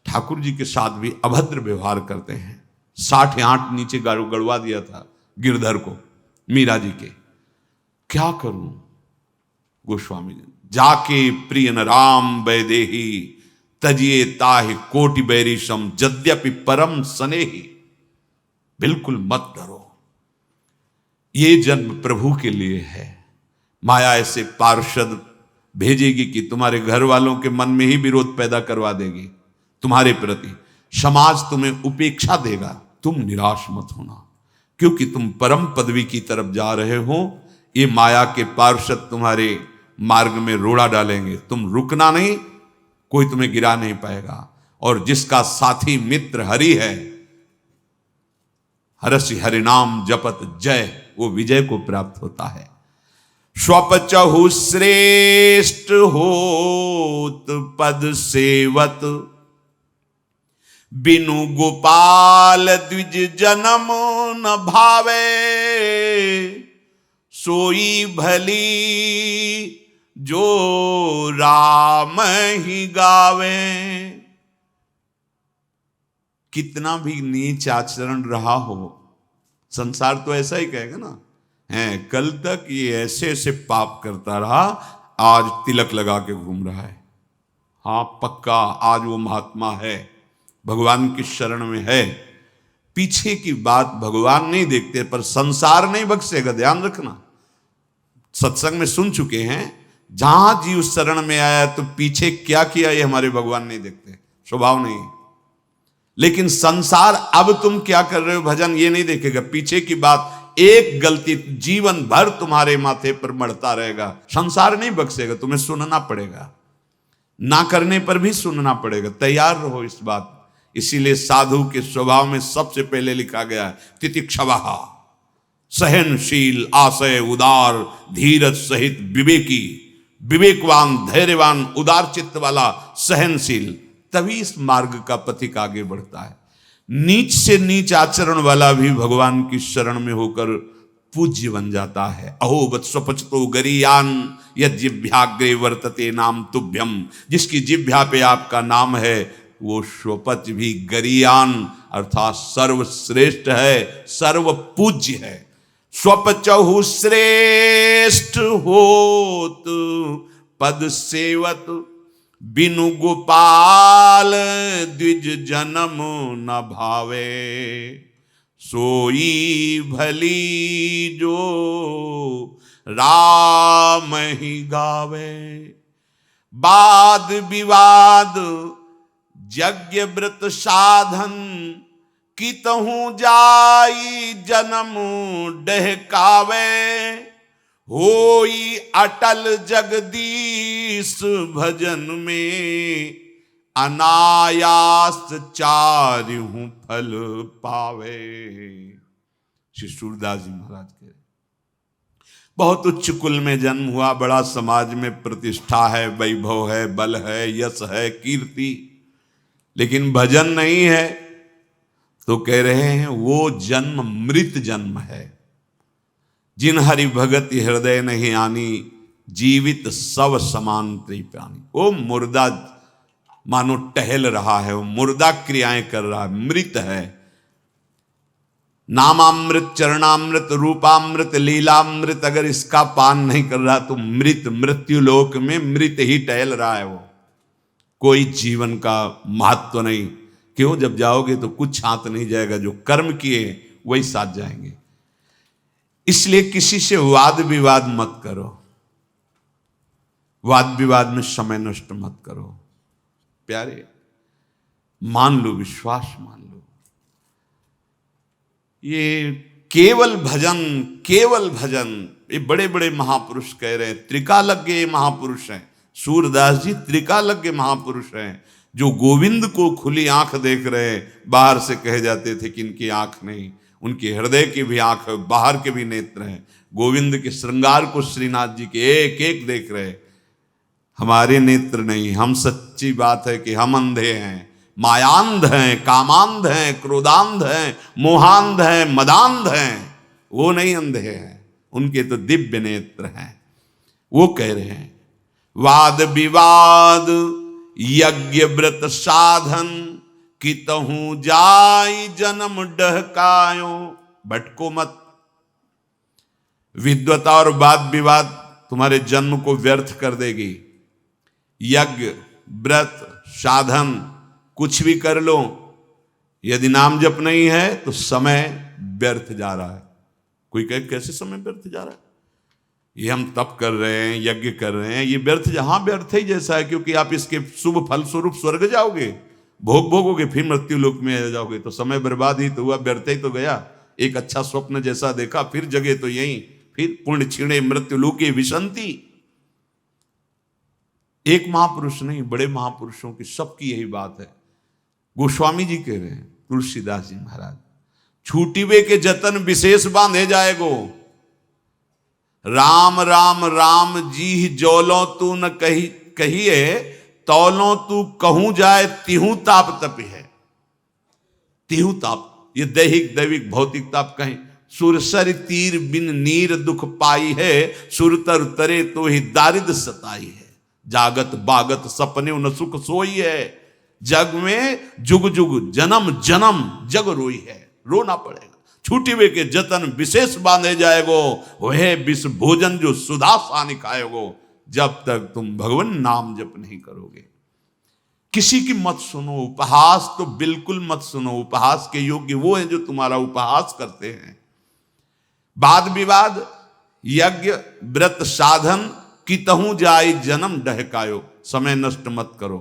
ठाकुर जी के साथ भी अभद्र व्यवहार करते हैं। 60 आंट नीचे गड़वा दिया था गिरधर को मीरा जी के। क्या करूं गोस्वामी जी, जाके प्रिय न राम वैदेही, तजिए ताहि कोटि बैरिशम, यद्यपि परम स्नेही। बिल्कुल मत डरो, ये जन्म प्रभु के लिए है। माया ऐसे पार्षद भेजेगी कि तुम्हारे घर वालों के मन में ही विरोध पैदा करवा देगी तुम्हारे प्रति। समाज तुम्हें उपेक्षा देगा, तुम निराश मत होना, क्योंकि तुम परम पदवी की तरफ जा रहे हो। ये माया के पार्षद तुम्हारे मार्ग में रोड़ा डालेंगे, तुम रुकना नहीं, कोई तुम्हें गिरा नहीं पाएगा। और जिसका साथी मित्र हरि है, हरसि हरिनाम जपत जय, वो विजय को प्राप्त होता है। स्वपचहु श्रेष्ठ होत पद सेवत, बिनु गोपाल द्विज जन्म न भावे। सोई भली जो राम ही गावे। कितना भी नीच आचरण रहा हो, संसार तो ऐसा ही कहेगा ना, है कल तक ये ऐसे ऐसे पाप करता रहा, आज तिलक लगा के घूम रहा है। हाँ पक्का, आज वो महात्मा है, भगवान की शरण में है। पीछे की बात भगवान नहीं देखते, पर संसार नहीं बख्शेगा, ध्यान रखना। सत्संग में सुन चुके हैं, जहां जीव शरण में आया तो पीछे क्या किया ये हमारे भगवान नहीं देखते, स्वभाव नहीं। लेकिन संसार अब तुम क्या कर रहे हो भजन ये नहीं देखेगा, पीछे की बात। एक गलती जीवन भर तुम्हारे माथे पर मढ़ता रहेगा, संसार नहीं बख्शेगा, तुम्हें सुनना पड़ेगा, ना करने पर भी सुनना पड़ेगा। तैयार रहो इस बात। इसीलिए साधु के स्वभाव में सबसे पहले लिखा गया है तितिक्षवः, सहनशील, आशय उदार, धीरज सहित विवेकी। विवेकवान, धैर्यवान, उदार चित्त वाला, सहनशील, तभी इस मार्ग का पथिक आगे बढ़ता है। नीच से नीच आचरण वाला भी भगवान की शरण में होकर पूज्य बन जाता है। अहो वत्स्वपचतो गरीयान यद जिह्वाग्रे वर्तते नाम तुभ्यम। जिसकी जिह्वा पे आपका नाम है वो स्वपच भी गरीयान अर्थात सर्वश्रेष्ठ है, सर्व पूज्य है। स्वपचहु श्रेष्ठ होत पद सेवत, बिनु गोपाल द्विज जन्म न भावे। सोई भली जो राम ही गावे। वाद विवाद यज्ञ व्रत साधन, कितहु जाई जन्म डहकावे। होई अटल जगदीश भजन में, अनायास चारिहु फल पावे। श्री सूरदास जी महाराज के बहुत उच्च कुल में जन्म हुआ, बड़ा समाज में प्रतिष्ठा है, वैभव है, बल है, यश है, कीर्ति, लेकिन भजन नहीं है। तो कह रहे हैं वो जन्म मृत जन्म है। जिन हरि भगत हृदय नहीं आनी, जीवित सब समान त्रिपानी। वो मुर्दा मानो टहल रहा है, वो मुर्दा क्रियाएं कर रहा है, मृत है। नामामृत, चरणामृत, रूपामृत, लीलामृत अगर इसका पान नहीं कर रहा तो मृत, मृत्यु लोक में मृत ही टहल रहा है वो। कोई जीवन का महत्व नहीं। क्यों? जब जाओगे तो कुछ हाथ नहीं जाएगा, जो कर्म किए वही साथ जाएंगे। इसलिए किसी से वाद विवाद मत करो, वाद विवाद में समय नष्ट मत करो। प्यारे, मान लो, विश्वास मान लो। ये केवल भजन, केवल भजन, ये बड़े बड़े महापुरुष कह रहे हैं, त्रिकालज्ञ महापुरुष हैं। सूरदास जी त्रिकालज्ञ महापुरुष हैं, जो गोविंद को खुली आंख देख रहे हैं। बाहर से कहे जाते थे कि इनकी आंख नहीं, उनके हृदय की भी आंख है, बाहर के भी नेत्र हैं। गोविंद के श्रृंगार को श्रीनाथ जी के एक एक देख रहे। हमारे नेत्र नहीं, हम सच्ची बात है कि हम अंधे हैं, मायांध हैं, कामांध हैं, क्रोधांध हैं, मोहांध हैं, मदांध हैं। वो नहीं अंधे हैं, उनके तो दिव्य नेत्र हैं। वो कह रहे हैं वाद विवाद यज्ञ व्रत साधन, कितहु जाई जन्म डहकायो। भटको मत। विद्वता और वाद विवाद तुम्हारे जन्म को व्यर्थ कर देगी। यज्ञ व्रत साधन कुछ भी कर लो, यदि नाम जप नहीं है तो समय व्यर्थ जा रहा है। कोई कहे कैसे समय व्यर्थ जा रहा है? ये हम तप कर रहे हैं, यज्ञ कर रहे हैं, ये व्यर्थ, जहां व्यर्थ ही जैसा है, क्योंकि आप इसके शुभ फल स्वरूप स्वर्ग जाओगे, भोग भोगोगे, फिर मृत्यु लोक में जाओगे। तो समय बर्बाद ही तो हुआ, व्यर्थ ही तो गया। एक अच्छा स्वप्न जैसा देखा, फिर जगे तो यही, फिर पुण्य क्षीणे मृत्यु लोके विशंति। एक महापुरुष नहीं, बड़े महापुरुषों की सबकी यही बात है। गोस्वामी जी कह रहे हैं, तुलसीदास जी महाराज, छूटिवे के जतन विशेष बांधे जाएगो। राम राम राम जी जौलो तू न कहिए, तौलो तू कहूं जाए तिहु ताप तपि है। तिहु ताप, ये दैहिक दैविक भौतिक ताप कहें। सुरसर तीर बिन नीर दुख पाई है, सुरतर तरे तो ही दारिद्र सताई है। जागत बागत सपने न सुख सोई है, जग में जुग जुग जन्म जन्म जग रोई है। रोना पड़ेगा। छूटी वे के जतन विशेष बांधे जाएगो, वह विष भोजन जो सुधा सानि खाएगो, जब तक तुम भगवान नाम जप नहीं करोगे। किसी की मत सुनो, उपहास तो बिल्कुल मत सुनो। उपहास के योग्य वो है जो तुम्हारा उपहास करते हैं। वाद विवाद यज्ञ व्रत साधन, कितहु जाई जन्म डहकायो। समय नष्ट मत करो।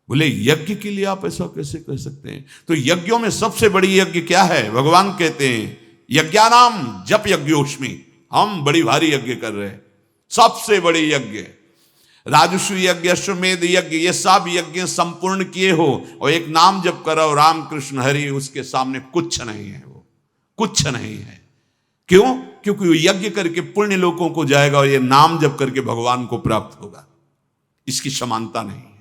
बोले यज्ञ के लिए आप ऐसा कैसे कह सकते हैं? तो यज्ञों में सबसे बड़ी यज्ञ क्या है? भगवान कहते हैं यज्ञानाम जप यज्ञोष्मी। हम बड़ी भारी यज्ञ कर रहे हैं, सबसे बड़ी यज्ञ। राजस्व यज्ञ, अश्वमेध यज्ञ, ये सब यज्ञ संपूर्ण किए हो और एक नाम जप करो, राम कृष्ण हरि, उसके सामने कुछ नहीं है। वो कुछ नहीं है। क्यों? क्योंकि वो यज्ञ करके पुण्य लोकों को जाएगा और ये नाम जप करके भगवान को प्राप्त होगा। इसकी समानता नहीं है।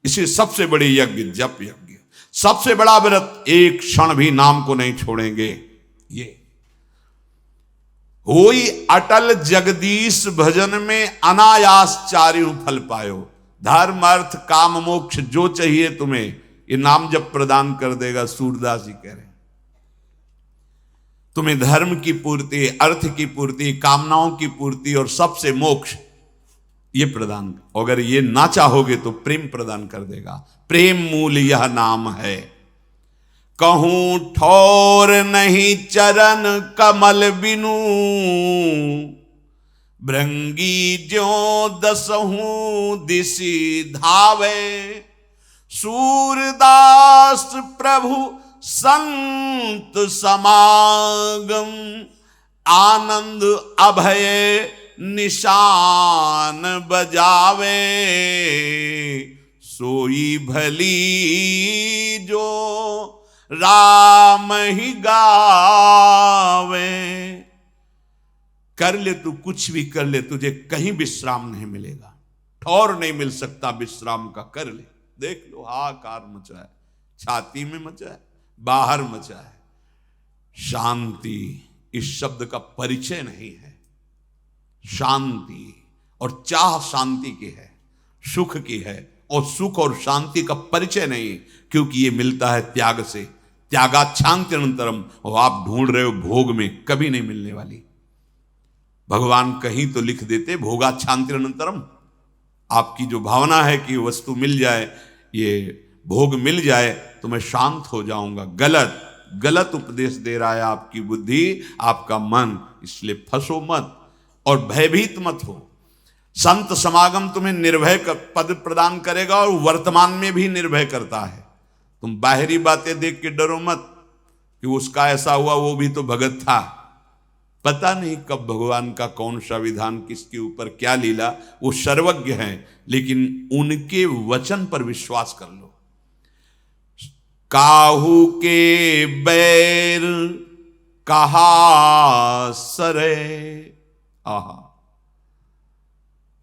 इसलिए सबसे बड़ी यज्ञ जप यज्ञ, सबसे बड़ा व्रत, एक क्षण भी नाम को नहीं छोड़ेंगे। ये होई अटल जगदीश भजन में, अनायास चारियों फल पायो। धर्म अर्थ काम मोक्ष जो चाहिए तुम्हें, ये नाम जप प्रदान कर देगा। सूरदास जी कह रहे हैं तुम्हें धर्म की पूर्ति, अर्थ की पूर्ति, कामनाओं की पूर्ति और सबसे मोक्ष ये प्रदान। अगर ये ना चाहोगे तो प्रेम प्रदान कर देगा। प्रेम मूल यह नाम है। कहूं ठोर नहीं चरण कमल बिनु, भृंगी ज्यों दसहूं दिशि धावे, सूरदास प्रभु संत समागम, आनंद अभय निशान बजावे, सोई भली जो राम ही गावे। कर ले तू कुछ भी कर ले, तुझे कहीं विश्राम नहीं मिलेगा, ठौर नहीं मिल सकता विश्राम का। कर ले, देख लो हाहाकार मचा है, छाती में मचा है, बाहर मचा है। शांति इस शब्द का परिचय नहीं है। शांति और चाह शांति की है, सुख की है, और सुख और शांति का परिचय नहीं, क्योंकि ये मिलता है त्याग से। त्यागाच्छान्त्यनंतरम, और आप ढूंढ रहे हो भोग में, कभी नहीं मिलने वाली। भगवान कहीं तो लिख देते भोगाच्छान्त्यनंतरम। आपकी जो भावना है कि वस्तु मिल जाए, ये भोग मिल जाए तो मैं शांत हो जाऊंगा, गलत गलत उपदेश दे रहा है आपकी बुद्धि, आपका मन। इसलिए फंसो मत और भयभीत मत हो। संत समागम तुम्हें निर्भय पद प्रदान करेगा, और वर्तमान में भी निर्भय करता है। तुम बाहरी बातें देख के डरो मत कि उसका ऐसा हुआ, वो भी तो भगत था। पता नहीं कब भगवान का कौन सा विधान, किसके ऊपर क्या लीला, वो सर्वज्ञ हैं। लेकिन उनके वचन पर विश्वास कर लो। काहू के बैर कहा सरे, आहा,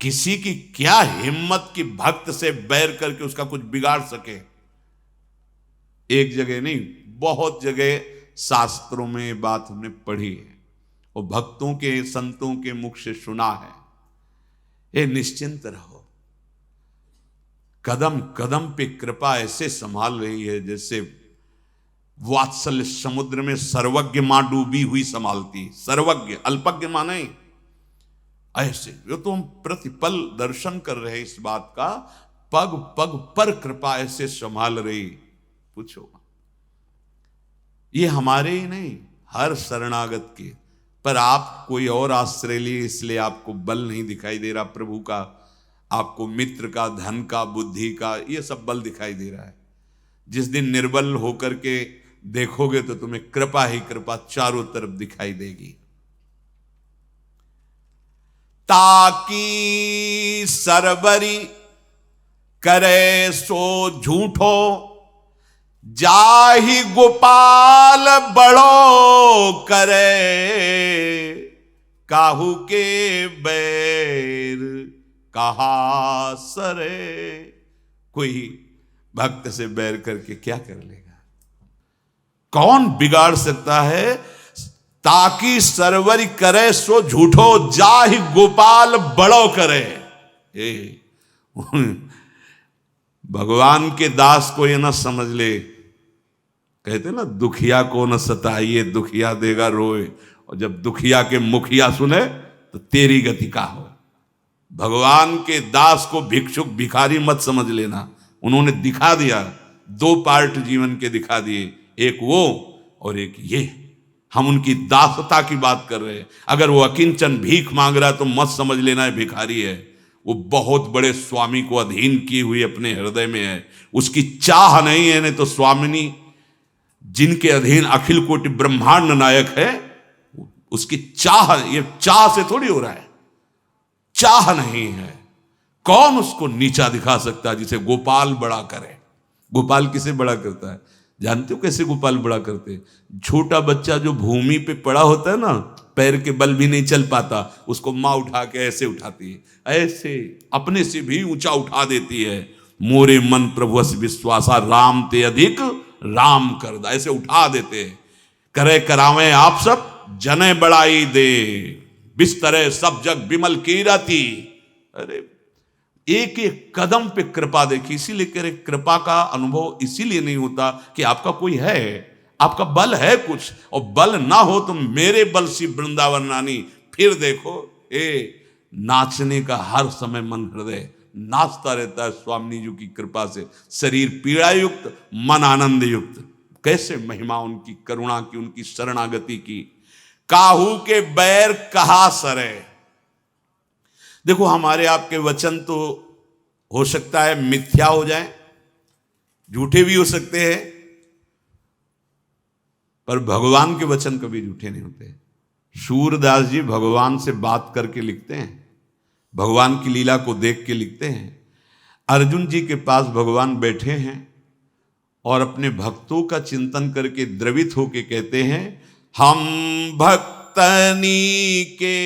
किसी की क्या हिम्मत कि भक्त से बैर करके उसका कुछ बिगाड़ सके। एक जगह नहीं, बहुत जगह शास्त्रों में बात हमने पढ़ी है और भक्तों के संतों के मुख से सुना है। ये निश्चिंत रहो, कदम कदम पे कृपा ऐसे संभाल रही है जैसे वात्सल्य समुद्र में सर्वज्ञ मां डूबी हुई संभालती। सर्वज्ञ, अल्पज्ञ मां नहीं, ऐसे जो तो हम प्रतिपल दर्शन कर रहे हैं इस बात का, पग पग पर कृपा ऐसे संभाल रही। पूछो, ये हमारे ही नहीं, हर शरणागत के। पर आप कोई और आश्रय लिए, इसलिए आपको बल नहीं दिखाई दे रहा प्रभु का। आपको मित्र का, धन का, बुद्धि का, ये सब बल दिखाई दे रहा है। जिस दिन निर्बल होकर के देखोगे तो तुम्हें कृपा ही कृपा चारों तरफ दिखाई देगी। ताकि सरबरी करे सो झूठो, जाहि गोपाल बड़ो करे, काहू के बैर कहा सरे। कोई भक्त से बैर करके क्या कर लेगा, कौन बिगाड़ सकता है। ताकि सरवरी करे सो झूठो, जाहि गोपाल बड़ो करे। भगवान के दास को ये ना समझ ले, कहते ना दुखिया को न सताइए, दुखिया देगा रोए। और जब दुखिया के मुखिया सुने तो तेरी गति का हो। भगवान के दास को भिक्षुक भिखारी मत समझ लेना। उन्होंने दिखा दिया, दो पार्ट जीवन के दिखा दिए, एक वो और एक ये। हम उनकी दासता की बात कर रहे हैं। अगर वो अकिंचन भीख मांग रहा है तो मत समझ लेना है भिखारी है। वो बहुत बड़े स्वामी को अधीन की हुई अपने हृदय में है, उसकी चाह नहीं है। नहीं तो स्वामिनी जिनके अधीन अखिल कोटि ब्रह्मांड नायक है, उसकी चाह, ये चाह से थोड़ी हो रहा है, चाह नहीं है। कौन उसको नीचा दिखा सकता है जिसे गोपाल बड़ा करे। गोपाल किसे बड़ा करता है जानते हो कैसे गोपाल बड़ा करते? छोटा बच्चा जो भूमि पे पड़ा होता है ना, पैर के बल भी नहीं चल पाता, उसको माँ उठा के ऐसे उठाती है, ऐसे अपने से भी ऊंचा उठा देती है। मोरे मन प्रभु अस विश्वासा, राम ते अधिक राम कर दा, ऐसे उठा देते हैं। करे करावे आप सब जने बड़ाई दे, बिस्तरे सब जग बिमल कीरति। अरे एक एक कदम पे कृपा देखी। इसीलिए कह रहे कृपा का अनुभव इसीलिए नहीं होता कि आपका कोई है, आपका बल है कुछ, और बल ना हो तो मेरे बल सी वृंदावन रानी। फिर देखो नाचने का हर समय मन हृदय नाचता रहता है स्वामी जी की कृपा से। शरीर पीड़ा युक्त, मन आनंद युक्त। कैसे महिमा उनकी, करुणा की, उनकी शरणागति की। काहू के बैर कहा सरे, देखो, हमारे आपके वचन तो हो सकता है मिथ्या हो जाए, झूठे भी हो सकते हैं, पर भगवान के वचन कभी झूठे नहीं होते। सूरदास जी भगवान से बात करके लिखते हैं, भगवान की लीला को देख के लिखते हैं। अर्जुन जी के पास भगवान बैठे हैं और अपने भक्तों का चिंतन करके द्रवित होके कहते हैं, हम भक्तनी के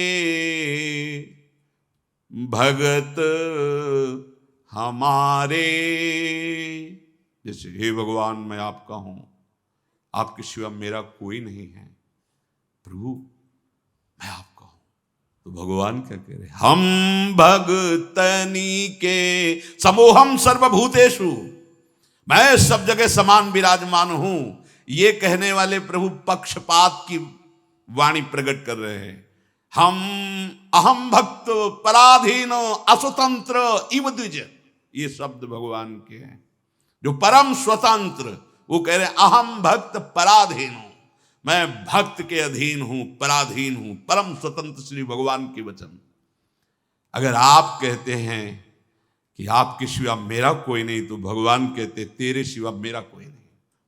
भगत हमारे। जैसे हे भगवान, मैं आपका हूं, आपके सिवा मेरा कोई नहीं है, प्रभु मैं आपका हूं। तो भगवान क्या कह रहे, हम भगतनी के समोहम सर्वभूतेषु, मैं सब जगह समान विराजमान हूं। ये कहने वाले प्रभु पक्षपात की वाणी प्रकट कर रहे हैं। हम अहम भक्त पराधीन असुतंत्र इव द्विज, ये शब्द भगवान के हैं। जो परम स्वतंत्र, वो कह रहे हैं अहम भक्त पराधीन हूं, मैं भक्त के अधीन हूं, पराधीन हूं, परम स्वतंत्र श्री भगवान के वचन। अगर आप कहते हैं कि आपके सिवा मेरा कोई नहीं, तो भगवान कहते तेरे सिवा मेरा कोई नहीं,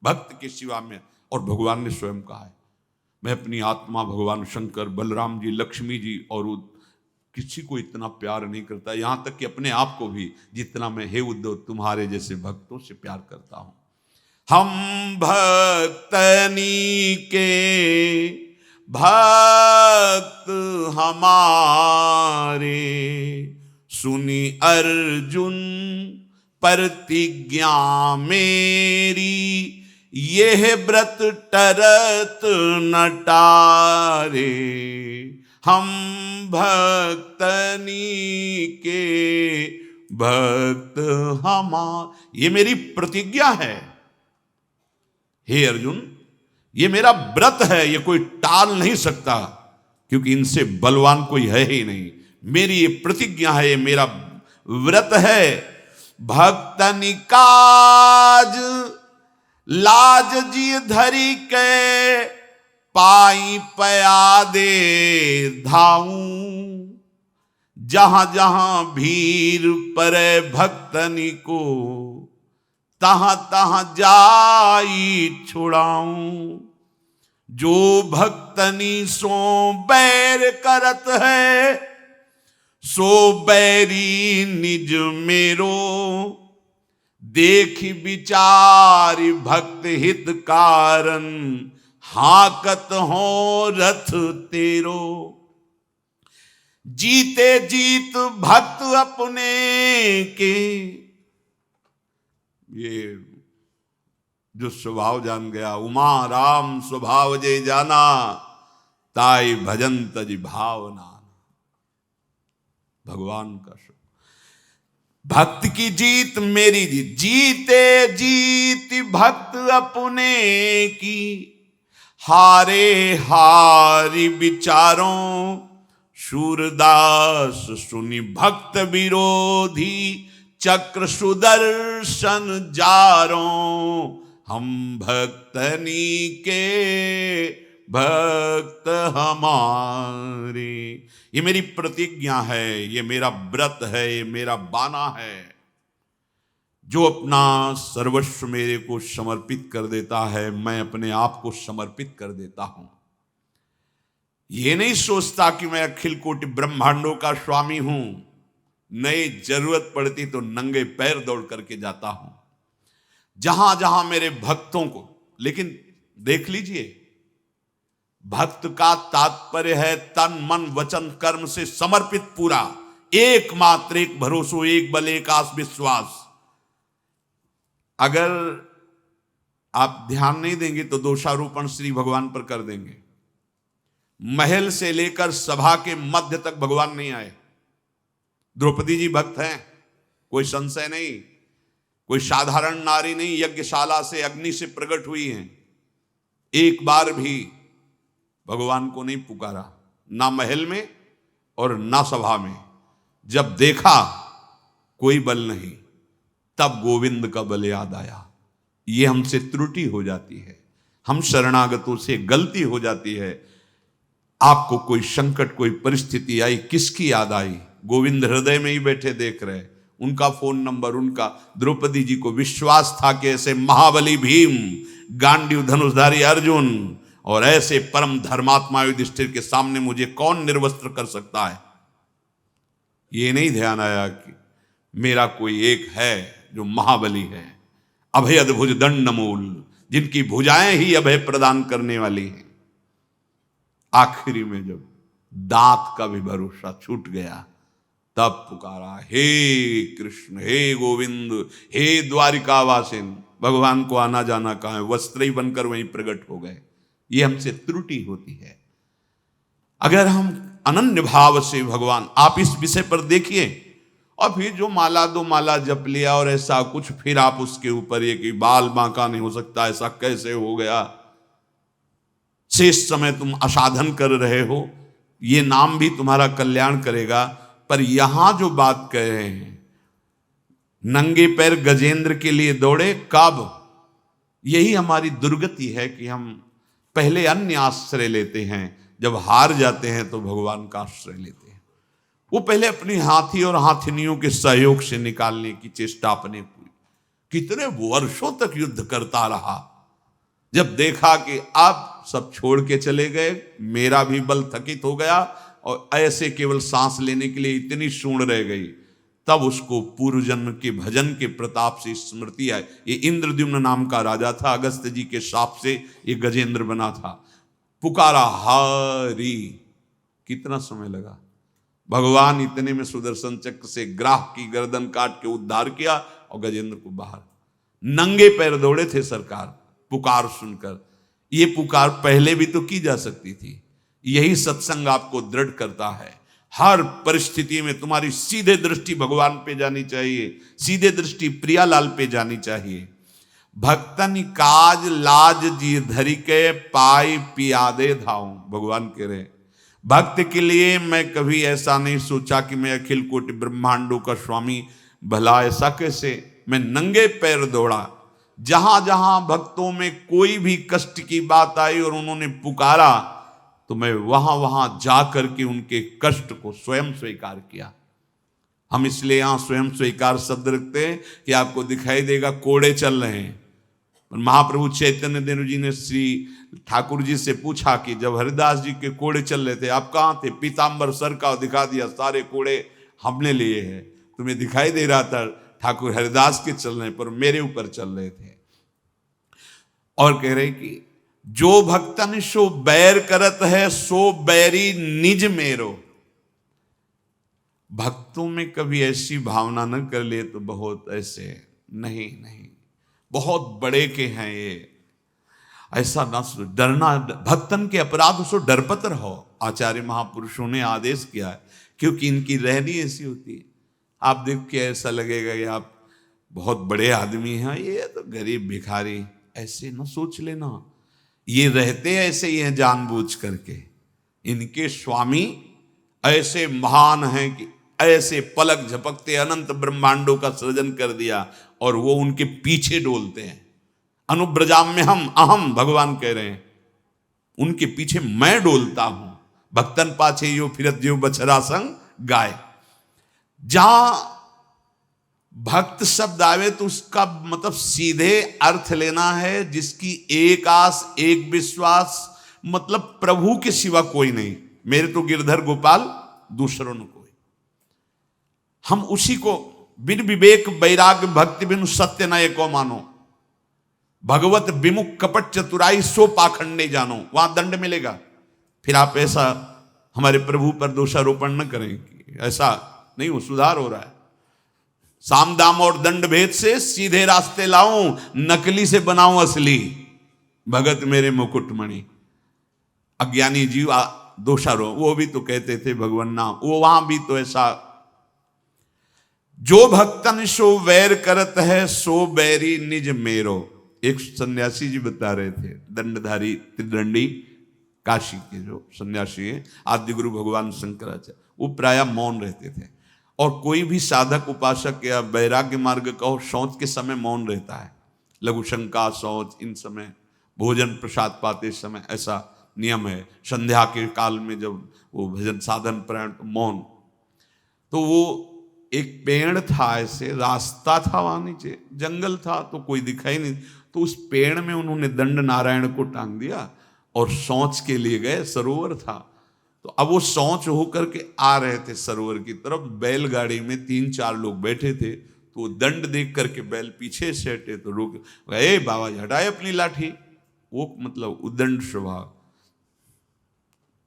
भक्त के सिवा में। और भगवान ने स्वयं कहा है, मैं अपनी आत्मा, भगवान शंकर, बलराम जी, लक्ष्मी जी और किसी को इतना प्यार नहीं करता, यहां तक कि अपने आप को भी, जितना मैं हे उद्धव तुम्हारे जैसे भक्तों से प्यार करता हूं। हम भक्तनी के भक्त हमारे, सुनी अर्जुन प्रतिज्ञा मेरी, यह व्रत टरत न टारे। हम भक्तनी के भक्त हमारे, ये मेरी प्रतिज्ञा है। हे अर्जुन, ये मेरा व्रत है, ये कोई टाल नहीं सकता, क्योंकि इनसे बलवान कोई है ही नहीं। मेरी ये प्रतिज्ञा है, ये मेरा व्रत है। भक्तनि काज लाज जी धरी के, पाई पया दे धाऊं। जहां जहां भीड़ परे भक्तनि को, तहां तहां जाई छुड़ाऊं। जो भक्तनी सो बैर करत है, सो बैरी निज मेरो। देखी विचार भक्त हित कारण, हाकत हो रथ तेरो। जीते जीत भक्त अपने के, ये जो स्वभाव जान गया, उमा राम स्वभाव जे जाना, ताई भजन तज भावना। भगवान का स्वभाव, भक्त की जीत मेरी जीत। जीते जीत भक्त अपने की, हारे हारी विचारों। सूरदास सुनी भक्त विरोधी, चक्र सुदर्शन जारों। हम भक्तनी के भक्त हमारे, ये मेरी प्रतिज्ञा है, ये मेरा व्रत है, ये मेरा बाना है। जो अपना सर्वस्व मेरे को समर्पित कर देता है, मैं अपने आप को समर्पित कर देता हूं। ये नहीं सोचता कि मैं अखिल कोटि ब्रह्मांडों का स्वामी हूं, नई जरूरत पड़ती तो नंगे पैर दौड़ करके जाता हूं जहां जहां मेरे भक्तों को। लेकिन देख लीजिए, भक्त का तात्पर्य है तन मन वचन कर्म से समर्पित पूरा, एकमात्र एक भरोसो, एक बल, एक आस विश्वास। अगर आप ध्यान नहीं देंगे तो दोषारोपण श्री भगवान पर कर देंगे। महल से लेकर सभा के मध्य तक भगवान नहीं आए। द्रौपदी जी भक्त हैं, कोई संशय नहीं, कोई साधारण नारी नहीं, यज्ञशाला से अग्नि से प्रकट हुई हैं। एक बार भी भगवान को नहीं पुकारा, ना महल में और ना सभा में। जब देखा कोई बल नहीं, तब गोविंद का बल याद आया। ये हमसे त्रुटि हो जाती है, हम शरणागतों से गलती हो जाती है। आपको कोई संकट, कोई परिस्थिति आई, किसकी याद आई? गोविंद हृदय में ही बैठे देख रहे, उनका फोन नंबर, उनका द्रौपदी जी को विश्वास था कि ऐसे महाबली भीम, गांडीव धनुषधारी अर्जुन और ऐसे परम धर्मात्मा युधिष्ठिर के सामने मुझे कौन निर्वस्त्र कर सकता है। ये नहीं ध्यान आया कि मेरा कोई एक है जो महाबली है, अभय अद्भुज दंड मूल, जिनकी भुजाएं ही अभय प्रदान करने वाली हैं। आखिरी में जब दांत का भी भरोसा छूट गया, तब पुकारा, हे कृष्ण, हे गोविंद, हे द्वारिकावासिन। भगवान को आना जाना कहाँ है, वस्त्र ही बनकर वहीं प्रकट हो गए। ये हमसे त्रुटि होती है। अगर हम अनन्य भाव से भगवान, आप इस विषय पर देखिए, और फिर जो माला दो माला जप लिया और ऐसा कुछ, फिर आप उसके ऊपर ये कि बाल बांका नहीं हो सकता, ऐसा कैसे हो गया, शेष समय तुम असाधन कर रहे हो, ये नाम भी तुम्हारा कल्याण करेगा। पर यहां जो बात कह रहे हैं, नंगे पैर गजेंद्र के लिए दौड़े कब, यही हमारी दुर्गति है कि हम पहले अन्य आश्रय लेते हैं, जब हार जाते हैं तो भगवान का आश्रय लेते हैं। वो पहले अपनी हाथी और हाथिनियों के सहयोग से निकालने की चेष्टा अपने पूरी, कितने वर्षों तक युद्ध करता रहा। जब देखा कि अब सब छोड़ के चले गए, मेरा भी बल थकित हो गया और ऐसे केवल सांस लेने के लिए इतनी सूंड रह गई, तब उसको पूर्व जन्म के भजन के प्रताप से स्मृति आई। ये इंद्रद्युम्न नाम का राजा था, अगस्त जी के शाप से ये गजेंद्र बना था। पुकारा हरि, कितना समय लगा, भगवान इतने में सुदर्शन चक्र से ग्राह की गर्दन काट के उद्धार किया और गजेंद्र को बाहर। नंगे पैर दौड़े थे सरकार पुकार सुनकर। ये पुकार पहले भी तो की जा सकती थी। यही सत्संग आपको दृढ़ करता है। हर परिस्थिति में तुम्हारी सीधे दृष्टि भगवान पे जानी चाहिए, सीधे दृष्टि प्रियालाल पे जानी चाहिए। भक्तन काज लाज जी धरी के पाई पियादे धाऊं, भगवान कह रहे भक्त के लिए मैं कभी ऐसा नहीं सोचा कि मैं अखिल कोटि ब्रह्मांडों का स्वामी, भला ऐसा कैसे। मैं नंगे पैर दौड़ा, जहां जहां भक्तों में कोई भी कष्ट की बात आई और उन्होंने पुकारा, तो मैं वहां वहां जाकर के उनके कष्ट को स्वयं स्वीकार किया। हम इसलिए यहां स्वयं स्वीकार शब्द रखते हैं कि आपको दिखाई देगा कोड़े चल रहे हैं। महाप्रभु चैतन्य देव जी ने श्री ठाकुर जी से पूछा कि जब हरिदास जी के कोड़े चल रहे थे, आप कहाँ थे। पीताम्बर सर का दिखा दिया, सारे कोड़े हमने लिए हैं, तुम्हें दिखाई दे रहा था ठाकुर हरिदास के चल रहे, पर मेरे ऊपर चल रहे थे। और कह रहे कि जो भक्तन सो बैर करत है, सो बैरी निज मेरो। भक्तों में कभी ऐसी भावना न कर ले तो बहुत ऐसे नहीं, बहुत बड़े के हैं ये, ऐसा ना डरना। भक्तन के अपराध सो डरपत रहो, आचार्य महापुरुषों ने आदेश किया है, क्योंकि इनकी रहनी ऐसी होती है। आप देख के ऐसा लगेगा कि आप बहुत बड़े आदमी हैं, ये तो गरीब भिखारी, ऐसे ना सोच लेना। ये रहते ऐसे ही हैं जानबूझ करके। इनके स्वामी ऐसे महान हैं कि ऐसे पलक झपकते अनंत ब्रह्मांडों का सृजन कर दिया और वो उनके पीछे डोलते हैं। अनुब्रजाम में हम अहम, भगवान कह रहे हैं उनके पीछे मैं डोलता हूं। भक्तन पाछे यो फिरत जो बछरा संग गाय। जहां भक्त शब्द आवे तो उसका मतलब सीधे अर्थ लेना है, जिसकी एक आस एक विश्वास, मतलब प्रभु के सिवा कोई नहीं। मेरे तो गिरधर गोपाल, दूसरों ने कोई। हम उसी को बिन विवेक वैराग्य भक्ति बिनु सत्य न एको मानो। भगवत विमुख कपट चतुराई सो पाखंडे जानो। वहां दंड मिलेगा। फिर आप ऐसा हमारे प्रभु पर दोषारोपण न करें कि ऐसा नहीं, वो सुधार हो रहा है। साम दाम और दंड भेद से सीधे रास्ते लाऊं, नकली से बनाऊं असली। भगत मेरे मुकुटमणि। अज्ञानी जीव दोषारोप, वो भी तो कहते थे भगवान नाम, वो वहां भी तो ऐसा। जो भक्तन सो वैर करत है, सो बैरी निज मेरो। एक सन्यासी जी बता रहे थे, दंडधारी त्रिदंडी काशी के जो सन्यासी हैं, आदि गुरु भगवान शंकराचार्य, वो प्रायः मौन रहते थे। और कोई भी साधक उपासक या वैराग्य मार्ग का हो, शौच के समय मौन रहता है। लघु शंका, शौच, इन समय भोजन प्रसाद पाते समय ऐसा नियम है। संध्या के काल में जब वो भजन साधन प्राण, मौन। तो वो एक पेड़ था, ऐसे रास्ता था, वहां नीचे जंगल था तो कोई दिखाई नहीं, तो उस पेड़ में उन्होंने दंड नारायण को टांग दिया और शौच के लिए गए। सरोवर था, तो अब वो शौच होकर के आ रहे थे सरोवर की तरफ, बैलगाड़ी में 3-4 लोग बैठे थे, तो वो दंड देख करके बैल पीछे से हटे तो रुक गए, बाबा जी हटाए अपनी लाठी। वो मतलब उदंड स्वभाव,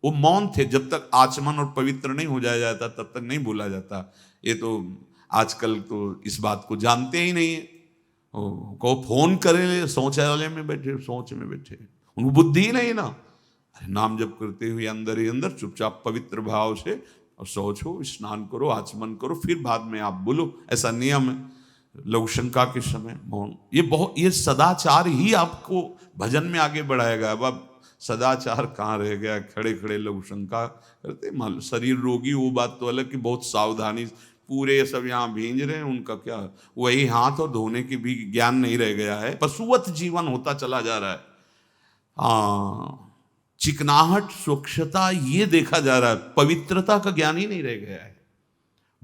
वो मौन थे, जब तक आचमन और पवित्र नहीं हो जाया जाता तब तक नहीं बोला जाता। ये तो आजकल तो इस बात को जानते ही नहीं है, को फोन करे शौचालय में बैठे, शौच में बैठे, उनको बुद्धि ही नहीं ना। अरे नाम जप करते हुए अंदर ही अंदर चुपचाप पवित्र भाव से और शौच हो, स्नान करो, आचमन करो, फिर बाद में आप बोलो, ऐसा नियम है। लघु शंका के समय मौन, ये सदाचार ही आपको भजन में आगे बढ़ाएगा। अब सदाचार कहाँ रह गया, खड़े खड़े लघु शंका करते, मान लो शरीर रोगी, वो बात तो अलग कि बहुत सावधानी, पूरे सब यहाँ भींज रहे हैं, उनका क्या, वही हाथ और धोने की भी ज्ञान नहीं रह गया है, पशुवत जीवन होता चला जा रहा है। हाँ, चिकनाहट, स्वच्छता ये देखा जा रहा है, पवित्रता का ज्ञान ही नहीं रह गया है।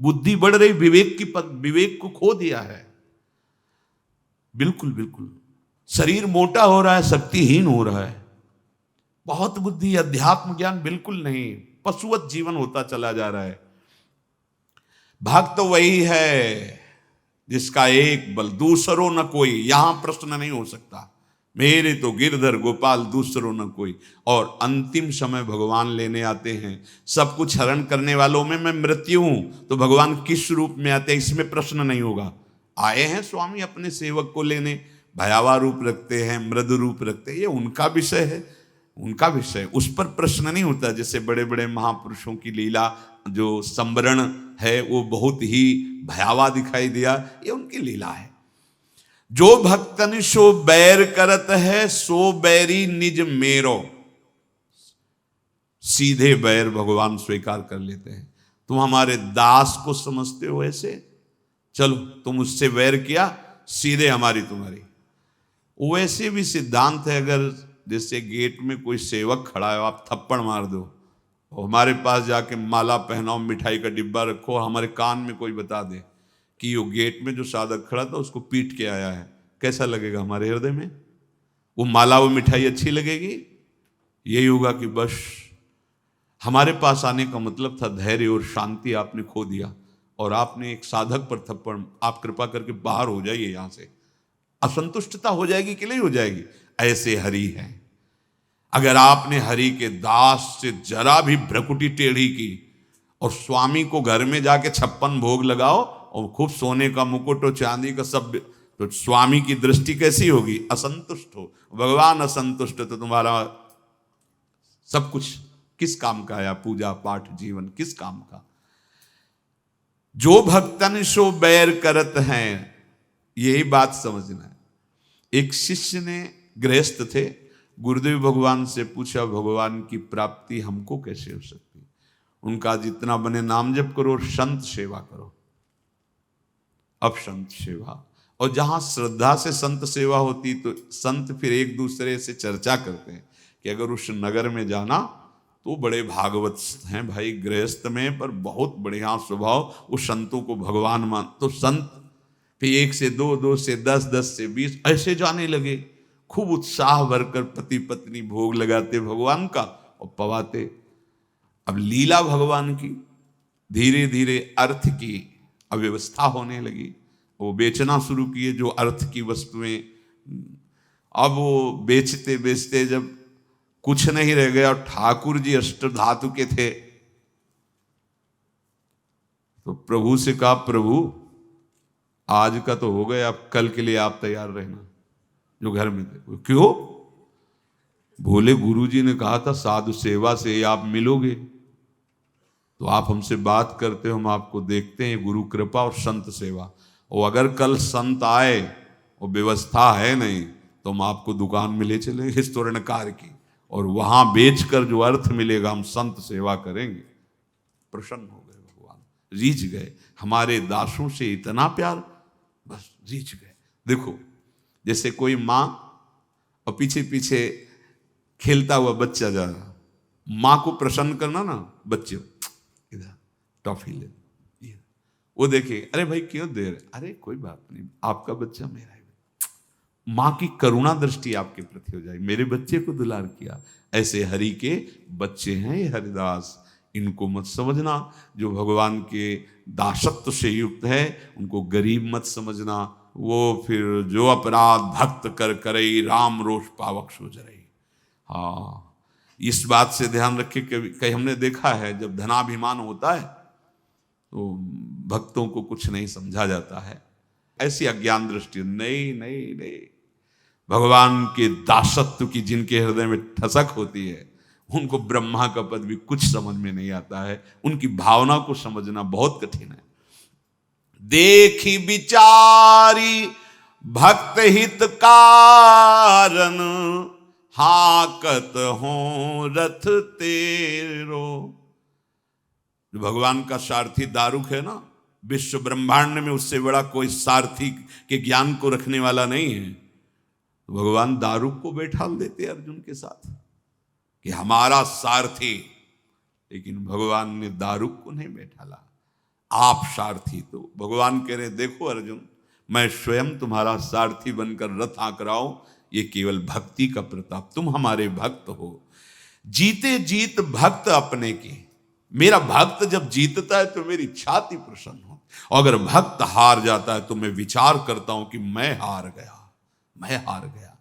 बुद्धि बढ़ रही, विवेक को खो दिया है। बिल्कुल बिल्कुल, शरीर मोटा हो रहा है, शक्तिहीन हो रहा है, बहुत बुद्धि, अध्यात्म ज्ञान बिल्कुल नहीं, पशुवत जीवन होता चला जा रहा है। भक्त तो वही है जिसका एक बल, दूसरों न कोई, यहां प्रश्न नहीं हो सकता, मेरे तो गिरधर गोपाल दूसरों न कोई। और अंतिम समय भगवान लेने आते हैं, सब कुछ हरण करने वालों में मैं मृत्यु हूं, तो भगवान किस रूप में आते हैं इसमें प्रश्न नहीं होगा। आए हैं स्वामी अपने सेवक को लेने, भयावह रूप रखते हैं, मृदु रूप रखते हैं, ये उनका विषय है, उनका विषय, उस पर प्रश्न नहीं होता। जैसे बड़े बड़े महापुरुषों की लीला जो संवरण है वो बहुत ही भयावह दिखाई दिया, ये उनकी लीला है। जो भक्तन सो बैर करत है, सो बैरी निज मेरो, सीधे बैर भगवान स्वीकार कर लेते हैं। तुम हमारे दास को समझते हो ऐसे, चलो तुम उससे वैर किया, सीधे हमारी तुम्हारी। वैसे भी सिद्धांत है, अगर जैसे गेट में कोई सेवक खड़ा है, आप थप्पड़ मार दो और हमारे पास जाके माला पहनाओ, मिठाई का डिब्बा रखो, हमारे कान में कोई बता दे कि वो गेट में जो साधक खड़ा था उसको पीट के आया है, कैसा लगेगा हमारे हृदय में? वो माला, वो मिठाई अच्छी लगेगी? यही होगा कि बस हमारे पास आने का मतलब था धैर्य और शांति आपने खो दिया, और आपने एक साधक पर थप्पड़, आप कृपा करके बाहर हो जाइए यहां से। असंतुष्टता हो जाएगी कि नहीं हो जाएगी? ऐसे हरि है। अगर आपने हरि के दास से जरा भी भ्रकुटी टेढ़ी की, और स्वामी को घर में जाके 56 भोग लगाओ और खूब सोने का मुकुट और चांदी का सब, तो स्वामी की दृष्टि कैसी होगी? असंतुष्ट हो। भगवान असंतुष्ट तो तुम्हारा सब कुछ किस काम का है? पूजा पाठ जीवन किस काम का? जो भक्तन सो बैर करत हैं, यही बात समझना है। एक शिष्य ने, गृहस्थ थे, गुरुदेव भगवान से पूछा, भगवान की प्राप्ति हमको कैसे हो सकती? उनका जितना बने नाम जप करो और संत सेवा करो। अब संत सेवा, और जहां श्रद्धा से संत सेवा होती तो संत फिर एक दूसरे से चर्चा करते हैं कि अगर उस नगर में जाना तो बड़े भागवत हैं भाई, गृहस्थ में पर बहुत बढ़िया स्वभाव, उस संतों को भगवान मान, तो संत फिर 1 से 2, 2 से 10, 10 से 20 ऐसे जाने लगे। खूब उत्साह भरकर पति पत्नी भोग लगाते भगवान का और पवाते। अब लीला भगवान की, धीरे धीरे अर्थ की अव्यवस्था होने लगी, वो बेचना शुरू किए जो अर्थ की वस्तुएं। अब वो बेचते बेचते जब कुछ नहीं रह गया, और ठाकुर जी अष्ट धातु के थे, तो प्रभु से कहा, प्रभु आज का तो हो गया, अब कल के लिए आप तैयार रहना। जो घर में थे, क्यों? भोले गुरुजी ने कहा था साधु सेवा से आप मिलोगे, तो आप हमसे बात करते हो, हम आपको देखते हैं, गुरु कृपा और संत सेवा। और अगर कल संत आए और व्यवस्था है नहीं तो हम आपको दुकान में ले चलेंगे स्वर्णकार की, और वहां बेचकर जो अर्थ मिलेगा हम संत सेवा करेंगे। प्रसन्न हो गए भगवान, रीझ गए, हमारे दासों से इतना प्यार, बस रीझ गए। देखो जैसे कोई माँ और पीछे पीछे खेलता हुआ बच्चा जा रहा, माँ को प्रसन्न करना ना, बच्चे इधर टॉफी ले, ये वो देखे, अरे भाई क्यों दे रहे, अरे कोई बात नहीं, आपका बच्चा मेरा है। माँ की करुणा दृष्टि आपके प्रति हो जाए, मेरे बच्चे को दुलार किया। ऐसे हरि के बच्चे हैं ये हरिदास, इनको मत समझना। जो भगवान के दासत्व से युक्त है उनको गरीब मत समझना। वो फिर जो अपराध भक्त कर करई, राम रोष पावक सो जरई। हाँ, इस बात से ध्यान रखिए। कहीं हमने देखा है जब धनाभिमान होता है तो भक्तों को कुछ नहीं समझा जाता है। ऐसी अज्ञान दृष्टि नहीं नहीं नहीं। भगवान के दासत्व की जिनके हृदय में ठसक होती है उनको ब्रह्मा का पद भी कुछ समझ में नहीं आता है। उनकी भावना को समझना बहुत कठिन है। देखी विचारी भक्त हित कारण, हाकत हो रथ तेरो। जो भगवान का सारथी दारुक है ना, विश्व ब्रह्मांड में उससे बड़ा कोई सारथी के ज्ञान को रखने वाला नहीं है। तो भगवान दारुक को बैठाल देते अर्जुन के साथ कि हमारा सारथी, लेकिन भगवान ने दारुक को नहीं बैठाला, आप सारथी। तो भगवान कह रहे देखो अर्जुन, मैं स्वयं तुम्हारा सारथी बनकर रथ हाँक रहा हूं, ये केवल भक्ति का प्रताप, तुम हमारे भक्त हो। जीते जीत भक्त अपने की, मेरा भक्त जब जीतता है तो मेरी छाती प्रसन्न हो, और अगर भक्त हार जाता है तो मैं विचार करता हूं कि मैं हार गया, मैं हार गया।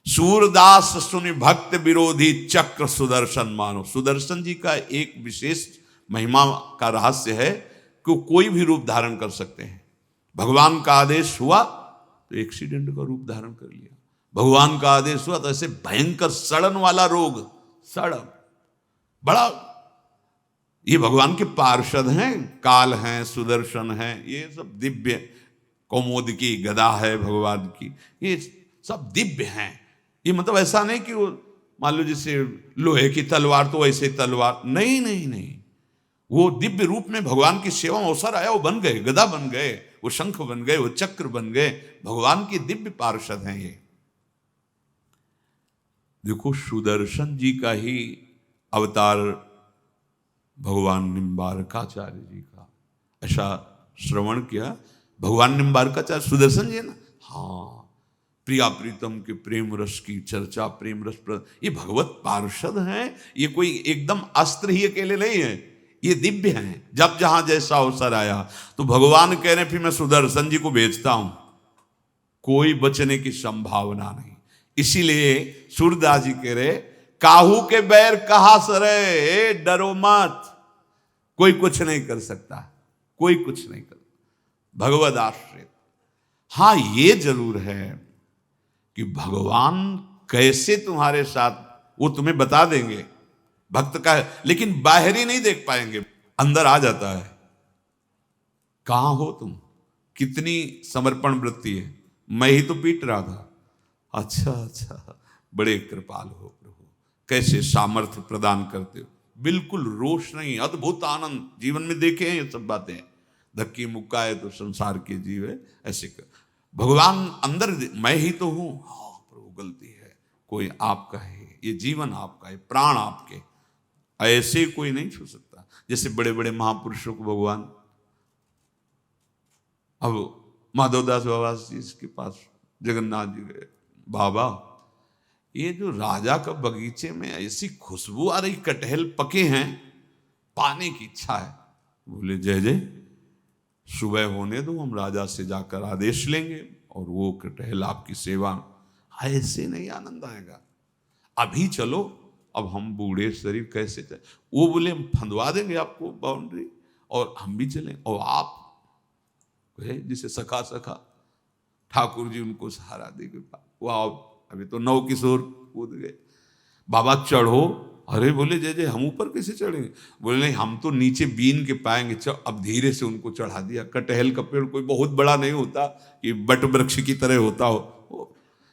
सूरदास सुनि भक्त विरोधी चक्र सुदर्शन मानो। सुदर्शन जी का एक विशेष महिमा का रहस्य है कि वो कोई भी रूप धारण कर सकते हैं। भगवान का आदेश हुआ तो एक्सीडेंट का रूप धारण कर लिया, भगवान का आदेश हुआ तो ऐसे भयंकर सड़न वाला रोग, सड़न बड़ा, ये भगवान के पार्षद हैं, काल हैं, सुदर्शन हैं, ये सब दिव्य, कौमुद की गदा है भगवान की, ये सब दिव्य हैं। ये मतलब ऐसा नहीं कि वो मान लो जैसे लोहे की तलवार तो वैसे तलवार, नहीं नहीं नहीं, वो दिव्य रूप में भगवान की सेवा में अवसर आया, वो बन गए, गदा बन गए, वो शंख बन गए, वो चक्र बन गए, भगवान के दिव्य पार्षद हैं ये। देखो सुदर्शन जी का ही अवतार भगवान निम्बारकाचार्य जी का, ऐसा श्रवण किया। भगवान निम्बारकाचार्य सुदर्शन जी है ना, हाँ, प्रिया प्रीतम के प्रेम रस की चर्चा, प्रेम रस ये भगवत पार्षद हैं। ये कोई एकदम अस्त्र ही अकेले नहीं है, ये दिव्य हैं। जब जहां जैसा अवसर आया तो भगवान कह रहे फिर मैं सुदर्शन जी को भेजता हूं, कोई बचने की संभावना नहीं। इसीलिए सूरदास जी कह रहे काहू के बैर कहा सरे, डरो मत, कोई कुछ नहीं कर सकता, कोई कुछ नहीं कर, भगवद आश्रित। हां ये जरूर है कि भगवान कैसे तुम्हारे साथ, वो तुम्हें बता देंगे भक्त का है, लेकिन बाहरी नहीं देख पाएंगे, अंदर आ जाता है। कहां हो तुम, कितनी समर्पण वृत्ति है, मैं ही तो पीट रहा था, अच्छा अच्छा, बड़े कृपाल हो प्रभु, कैसे सामर्थ्य प्रदान करते हो, बिल्कुल रोष नहीं, अद्भुत आनंद। जीवन में देखे हैं ये सब बातें, धक्की मुक्का है तो संसार के जीव है, ऐसे कर भगवान अंदर, मैं ही तो हूं, हाँ प्रभु गलती है, कोई आपका है, ये जीवन आपका है, प्राण आपके, ऐसे कोई नहीं छू सकता। जैसे बड़े बड़े महापुरुषों को भगवान, अब माधवदास बाबा जी के पास जगन्नाथ जी गए, बाबा ये जो राजा का बगीचे में ऐसी खुशबू आ रही, कटहल पके हैं, पाने की इच्छा है। बोले जय जय, सुबह होने दो, हम राजा से जाकर आदेश लेंगे और वो कटहल आपकी सेवा। ऐसे नहीं आनंद आएगा, अभी चलो, अब हम बूढ़े शरीर कैसे चले। वो बोले हम फंदवा देंगे आपको बाउंड्री और हम भी चलें, और आप जिसे सखा सखा ठाकुर जी उनको सहारा देंगे, वो अभी तो नौ किशोर कूद गए, बाबा चढ़ो, अरे बोले जय जय हम ऊपर कैसे चढ़ेंगे, बोले नहीं हम तो नीचे बीन के पाएंगे, अब धीरे से उनको चढ़ा दिया। कटहल का पेड़ कोई बहुत बड़ा नहीं होता कि बट वृक्ष की तरह होता हो,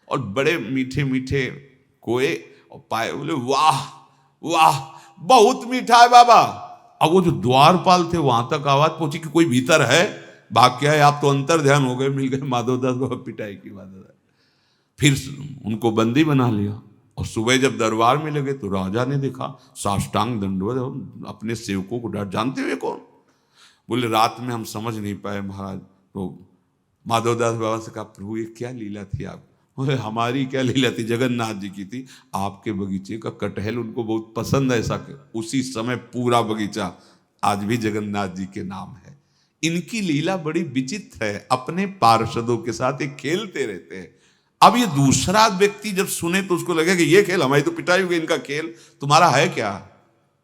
और बड़े मीठे मीठे कोए और पाए, बोले वाह वाह बहुत मीठा है बाबा। अब वो जो द्वारपाल थे वहां तक आवाज पहुंची कि कोई भीतर है, भाग क्या है, आप तो अंतर ध्यान हो गए, मिल गए माधवदास बाबा, पिटाई की बात। फिर उनको बंदी बना लिया, और सुबह जब दरबार में लगे तो राजा ने देखा, साष्टांग दंडवत, अपने सेवकों को डांट, जानते हुए कौन, बोले रात में हम समझ नहीं पाए महाराज। तो माधवदास बाबा से कहा प्रभु ये क्या लीला थी आप? बोले हमारी क्या लीला थी, जगन्नाथ जी की थी। आपके बगीचे का कटहल उनको बहुत पसंद है, ऐसा कि उसी समय पूरा बगीचा आज भी जगन्नाथ जी के नाम है। इनकी लीला बड़ी विचित्र है, अपने पार्षदों के साथ ये खेलते रहते हैं। अब ये दूसरा व्यक्ति जब सुने तो उसको लगे कि ये खेल हमारी तो पिटाई हो गई, इनका खेल तुम्हारा है क्या,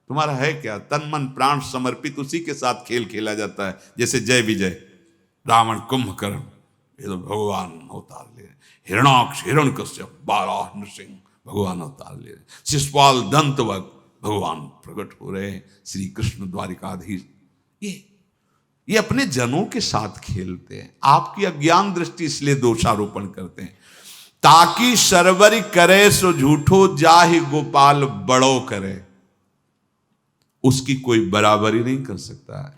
तुम्हारा है क्या? तन मन प्राण समर्पित उसी के साथ खेल खेला जाता है। जैसे जय विजय, रावण कुंभकर्ण, ये तो भगवान अवतार ले रहे, हिरणाक्ष हिरण्यकश्यप, बाराह नृसिंह भगवान अवतार ले रहे, शिशुपाल दंतवक् भगवान प्रकट हो रहे हैं, श्री कृष्ण द्वारिकाधीश। ये अपने जनों के साथ खेलते हैं। आपकी अज्ञान दृष्टि इसलिए दोषारोपण करते हैं। ताकि सरवरी करे सो झूठो, जाहि गोपाल बड़ो करे। उसकी कोई बराबरी नहीं कर सकता है।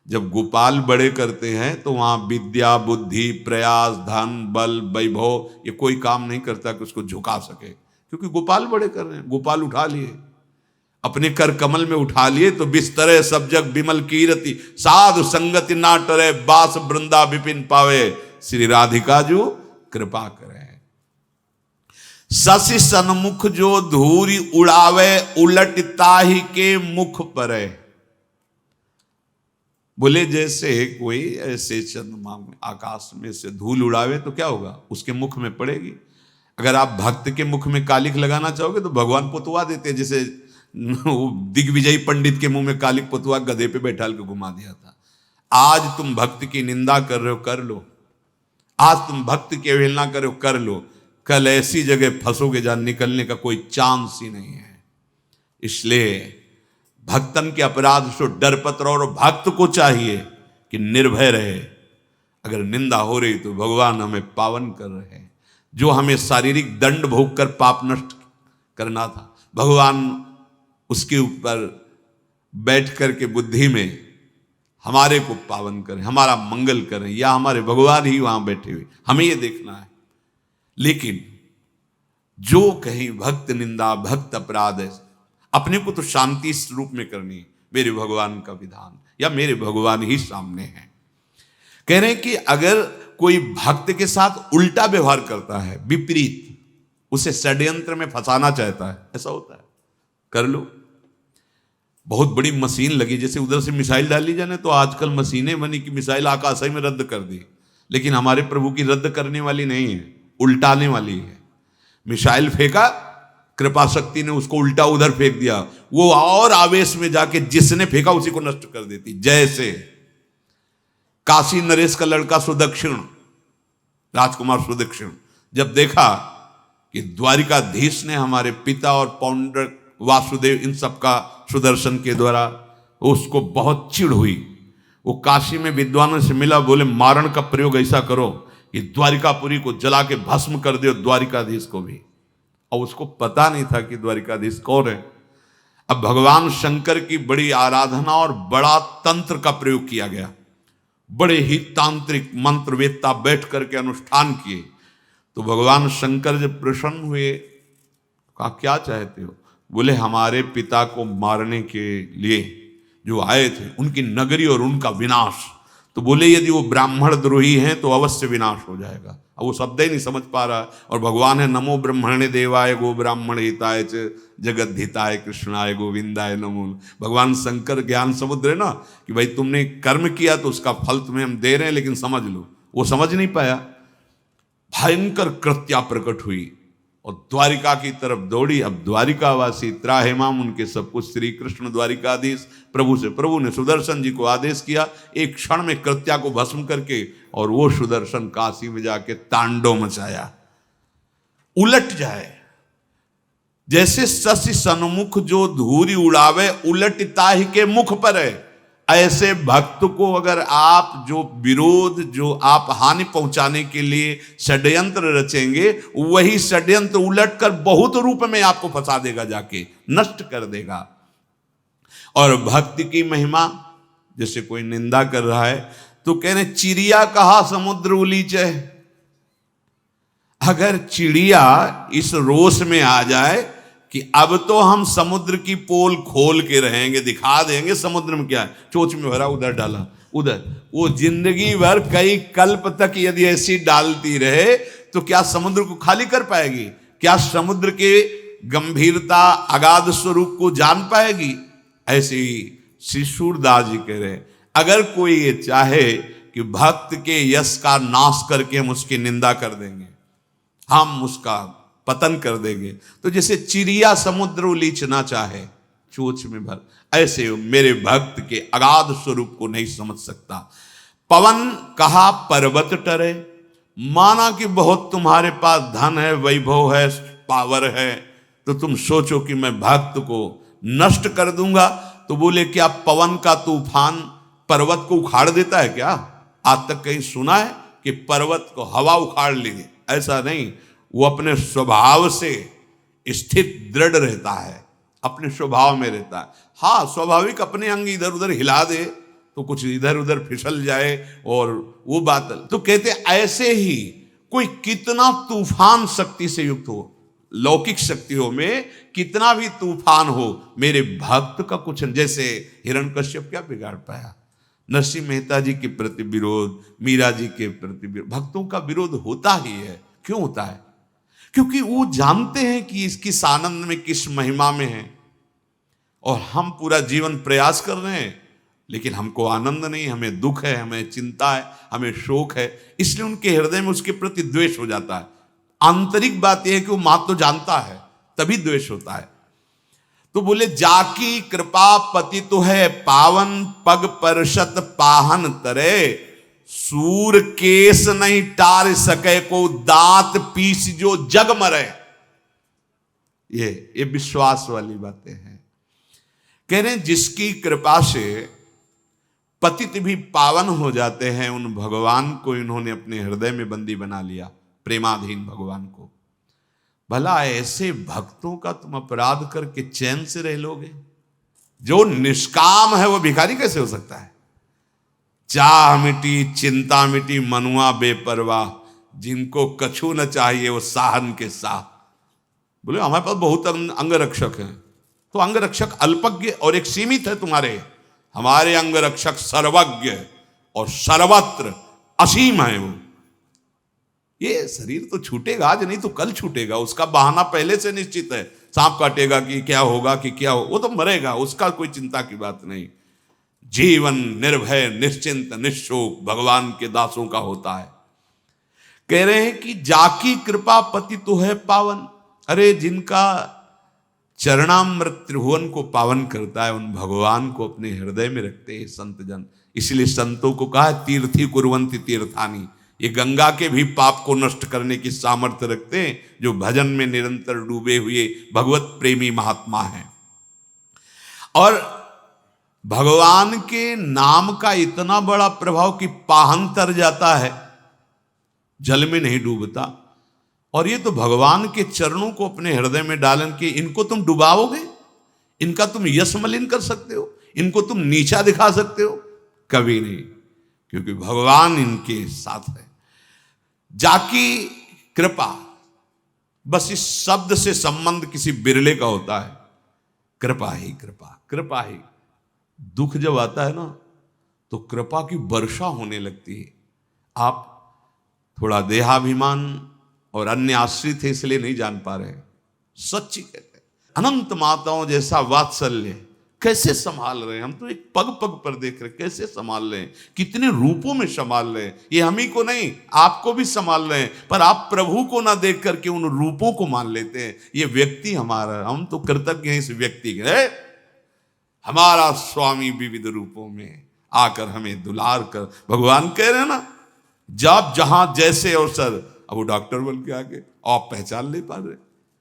जब गोपाल बड़े करते हैं तो वहां विद्या बुद्धि प्रयास धन बल वैभव ये कोई काम नहीं करता कि उसको झुका सके, क्योंकि गोपाल बड़े कर रहे हैं। गोपाल उठा लिए, अपने कर कमल में उठा लिए तो बिस्तरे सब जग विमल कीरति, साधु संगति ना टरे, बास वृंदा विपिन पावे, श्री राधिका जो कृपा करे। शशि सन्मुख जो धूरी उड़ावे, उलट ताहि के मुख परे। बोले जैसे कोई ऐसे चंद्रमा में आकाश में से धूल उड़ावे तो क्या होगा, उसके मुख में पड़ेगी। अगर आप भक्त के मुख में कालिख लगाना चाहोगे तो भगवान पुतवा देते हैं। जैसे दिग्विजयी पंडित के मुंह में कालिख पुतवा गधे पे बैठाल के घुमा दिया था। आज तुम भक्त की निंदा कर रहे हो, कर लो। आज तुम भक्त की अवहेलना कर रहे हो, कर लो। कल ऐसी जगह फंसोगे जहां निकलने का कोई चांस ही नहीं है। इसलिए भक्तन के अपराध से डरपत रहो। और भक्त को चाहिए कि निर्भय रहे। अगर निंदा हो रही तो भगवान हमें पावन कर रहे हैं। जो हमें शारीरिक दंड भोग कर पाप नष्ट करना था, भगवान उसके ऊपर बैठ करके बुद्धि में हमारे को पावन करें, हमारा मंगल करें, या हमारे भगवान ही वहां बैठे हुए, हमें ये देखना है। लेकिन जो कहीं भक्त निंदा भक्त अपराध है, अपने को तो शांति स्वरूप में करनी है। मेरे भगवान का विधान या मेरे भगवान ही सामने है। कह रहे हैं कि अगर कोई भक्त के साथ उल्टा व्यवहार करता है, विपरीत, उसे षड्यंत्र में फंसाना चाहता है, ऐसा होता है, कर लो। बहुत बड़ी मशीन लगी, जैसे उधर से मिसाइल डाली जाने, तो आजकल मशीनें बनी कि मिसाइल आकाश में रद्द कर दी। लेकिन हमारे प्रभु की रद्द करने वाली नहीं है, उल्टाने वाली है। मिसाइल फेंका, कृपा शक्ति ने उसको उल्टा उधर फेंक दिया, वो और आवेश में जाके जिसने फेंका उसी को नष्ट कर देती। जैसे काशी नरेश का लड़का सुदक्षिण, राजकुमार सुदक्षिण, जब देखा कि द्वारिकाधीश ने हमारे पिता और पौंडर वासुदेव इन सब का सुदर्शन के द्वारा, उसको बहुत चिढ़ हुई। वो काशी में विद्वानों से मिला, बोले मारण का प्रयोग ऐसा करो कि द्वारिकापुरी को जला के भस्म कर दो, द्वारिकाधीश को भी। और उसको पता नहीं था कि द्वारिकाधीश कौन है। अब भगवान शंकर की बड़ी आराधना और बड़ा तंत्र का प्रयोग किया गया। बड़े ही तांत्रिक मंत्रवेत्ता बैठ करके अनुष्ठान किए। तो भगवान शंकर जब प्रसन्न हुए, कहा क्या चाहते हो? बोले हमारे पिता को मारने के लिए जो आए थे, उनकी नगरी और उनका विनाश। तो बोले यदि वो ब्राह्मण द्रोही हैं तो अवश्य विनाश हो जाएगा। अब वो शब्द ही नहीं समझ पा रहा। और भगवान है नमो ब्रह्मणे देवाय गो ब्राह्मण हिताय च जगद्धिताय कृष्णाय गोविंदाय नमो। भगवान शंकर ज्ञान समुद्र है ना, कि भाई तुमने कर्म किया तो उसका फल तुम्हें हम दे रहे हैं, लेकिन समझ लो। वो समझ नहीं पाया। भयंकर कृत्या प्रकट हुई और द्वारिका की तरफ दौड़ी। अब द्वारिकावासी त्राहिमाम उनके सब कुछ श्री कृष्ण द्वारिकाधीश प्रभु से, प्रभु ने सुदर्शन जी को आदेश किया एक क्षण में कृत्या को भस्म करके, और वो सुदर्शन काशी में जाके तांडव मचाया। उलट जाए जैसे शशि सन्मुख जो धूरी उड़ावे, उलट ताहि के मुख पर है। ऐसे भक्त को अगर आप जो विरोध, जो आप हानि पहुंचाने के लिए षड्यंत्र रचेंगे, वही षड्यंत्र उलट कर बहुत रूप में आपको फंसा देगा, जाके नष्ट कर देगा। और भक्ति की महिमा, जैसे कोई निंदा कर रहा है तो कहने चिड़िया कहा समुद्र उलीचे। अगर चिड़िया इस रोष में आ जाए कि अब तो हम समुद्र की पोल खोल के रहेंगे, दिखा देंगे समुद्र में क्या है, चोंच में भरा उधर डाला, उधर। वो जिंदगी भर कई कल्प तक यदि ऐसी डालती रहे तो क्या समुद्र को खाली कर पाएगी? क्या समुद्र के गंभीरता अगाध स्वरूप को जान पाएगी? ऐसे ही श्री सूरदास जी कह रहे, अगर कोई ये चाहे कि भक्त के यश का नाश करके हम उसकी निंदा कर देंगे, हम उसका पतन कर देंगे, तो जैसे चिड़िया समुद्र उलीचना चाहे चोंच में भर, ऐसे मेरे भक्त के अगाध स्वरूप को नहीं समझ सकता। पवन कहा पर्वत टरे, माना कि बहुत तुम्हारे पास धन है, वैभव है, पावर है, तो तुम सोचो कि मैं भक्त को नष्ट कर दूंगा। तो बोले क्या पवन का तूफान पर्वत को उखाड़ देता है क्या? आज तक कहीं सुना है कि पर्वत को हवा उखाड़ लेगी? ऐसा नहीं, वो अपने स्वभाव से स्थित दृढ़ रहता है, अपने स्वभाव में रहता है। हाँ, स्वाभाविक अपने अंग इधर उधर हिला दे तो कुछ इधर उधर फिसल जाए और वो बादल, तो कहते ऐसे ही कोई कितना तूफान शक्ति से युक्त हो, लौकिक शक्तियों में कितना भी तूफान हो, मेरे भक्त का कुछ, जैसे हिरण्यकश्यप क्या बिगाड़ पाया? नरसिंह मेहता जी के प्रति विरोध, मीरा जी के प्रति विरोध, भक्तों का विरोध होता ही है। क्यों होता है? क्योंकि वो जानते हैं कि किस आनंद में, किस महिमा में है, और हम पूरा जीवन प्रयास कर रहे हैं लेकिन हमको आनंद नहीं, हमें दुख है, हमें चिंता है, हमें शोक है, इसलिए उनके हृदय में उसके प्रति द्वेष हो जाता है। आंतरिक बात यह है कि वो मां तो जानता है, तभी द्वेष होता है। तो बोले जाकी कृपा पति तो है पावन, पग परशत पाहन तरे, सूर केस नहीं टार सके को, दांत पीस जो जग मरे। ये विश्वास वाली बातें हैं। कह रहे हैं जिसकी कृपा से पतित भी पावन हो जाते हैं, उन भगवान को इन्होंने अपने हृदय में बंदी बना लिया, प्रेमाधीन भगवान को। भला ऐसे भक्तों का तुम अपराध करके चैन से रह लोगे? जो निष्काम है वो भिखारी कैसे हो सकता है? चाह मिटी चिंता मिटी मनुआ बेपरवाह, जिनको कछु न चाहिए वो साहन के साह। बोले हमारे पास बहुत अंगरक्षक हैं, तो अंगरक्षक अल्पज्ञ और एक सीमित है तुम्हारे, हमारे अंगरक्षक सर्वज्ञ और सर्वत्र असीम है। वो ये शरीर तो छूटेगा आज, नहीं तो कल छूटेगा, उसका बहाना पहले से निश्चित है। सांप काटेगा कि क्या होगा कि क्या हो, वो तो मरेगा, उसका कोई चिंता की बात नहीं। जीवन निर्भय निश्चिंत निशोक भगवान के दासों का होता है। कह रहे हैं कि जाकी कृपा पति तो है पावन, अरे जिनका चरणामृत त्रिभुवन को पावन करता है, उन भगवान को अपने हृदय में रखते हैं संत जन। इसलिए संतों को कहा तीर्थी कुर्वन्ति तीर्थानी, ये गंगा के भी पाप को नष्ट करने की सामर्थ्य रखते हैं, जो भजन में निरंतर डूबे हुए भगवत प्रेमी महात्मा हैं। और भगवान के नाम का इतना बड़ा प्रभाव कि पाहन तर जाता है, जल में नहीं डूबता। और ये तो भगवान के चरणों को अपने हृदय में डालन के, इनको तुम डुबाओगे, इनका तुम यश मलिन कर सकते हो, इनको तुम नीचा दिखा सकते हो? कभी नहीं, क्योंकि भगवान इनके साथ है। जाकी कृपा, बस इस शब्द से संबंध किसी बिरले का होता है। कृपा ही कृपा, कृपा ही। दुख जब आता है ना तो कृपा की वर्षा होने लगती है। आप थोड़ा देहाभिमान और अन्य आश्रित है इसलिए नहीं जान पा रहे, सच्ची कहते हैं। अनंत माताओं जैसा वात्सल्य कैसे संभाल रहे हैं, हम तो एक पग पग पर देख रहे, कैसे संभाल रहे हैं, कितने रूपों में संभाल रहे हैं। ये हम ही को नहीं, आपको भी संभाल रहे हैं, पर आप प्रभु को ना देख करके उन रूपों को मान लेते हैं। ये व्यक्ति हमारा, हम तो कृतज्ञ हैं इस व्यक्ति के, हमारा स्वामी विविध रूपों में आकर हमें दुलार कर। भगवान कह रहे हैं ना, जब जहां जैसे अवसर, अब वो डॉक्टर बन के आगे, आप पहचान नहीं पा रहे,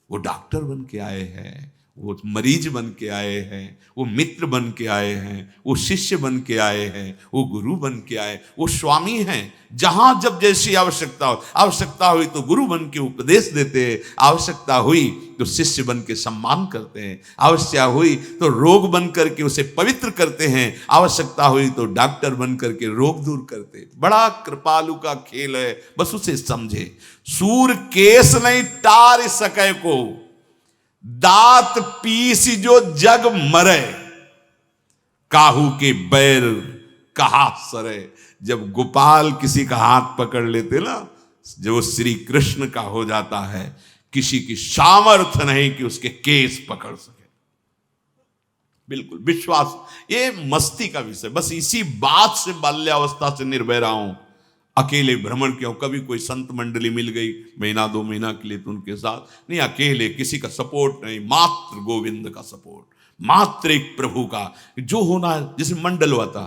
वो डॉक्टर बन के आए हैं, वो मरीज बन के आए हैं, वो मित्र बन के आए हैं, वो शिष्य बन के आए हैं, वो गुरु बन के आए, वो स्वामी हैं। जहां जब जैसी आवश्यकता हो, आवश्यकता हुई तो गुरु बन के उपदेश देते हैं, आवश्यकता हुई तो शिष्य बन के सम्मान करते हैं, आवश्यकता हुई तो रोग बन करके उसे पवित्र करते हैं, आवश्यकता हुई तो डॉक्टर बन करके रोग दूर करते हैं। बड़ा कृपालु का खेल है, बस उसे समझे। सूर केस नहीं टार सके को, दांत पीस जो जग मरे, काहू के बैर कहा सरे। जब गोपाल किसी का हाथ पकड़ लेते ना, जो श्री कृष्ण का हो जाता है, किसी की सामर्थ्य नहीं कि उसके केस पकड़ सके। बिल्कुल विश्वास, ये मस्ती का विषय। बस इसी बात से बाल्यावस्था से निर्भय रहा हूं। अकेले भ्रमण क्यों, कभी कोई संत मंडली मिल गई महीना 2 महीना के लिए तो उनके साथ नहीं, अकेले, किसी का सपोर्ट नहीं, मात्र गोविंद का सपोर्ट, मात्र एक प्रभु का जो होना है। जैसे मंडल हुआ था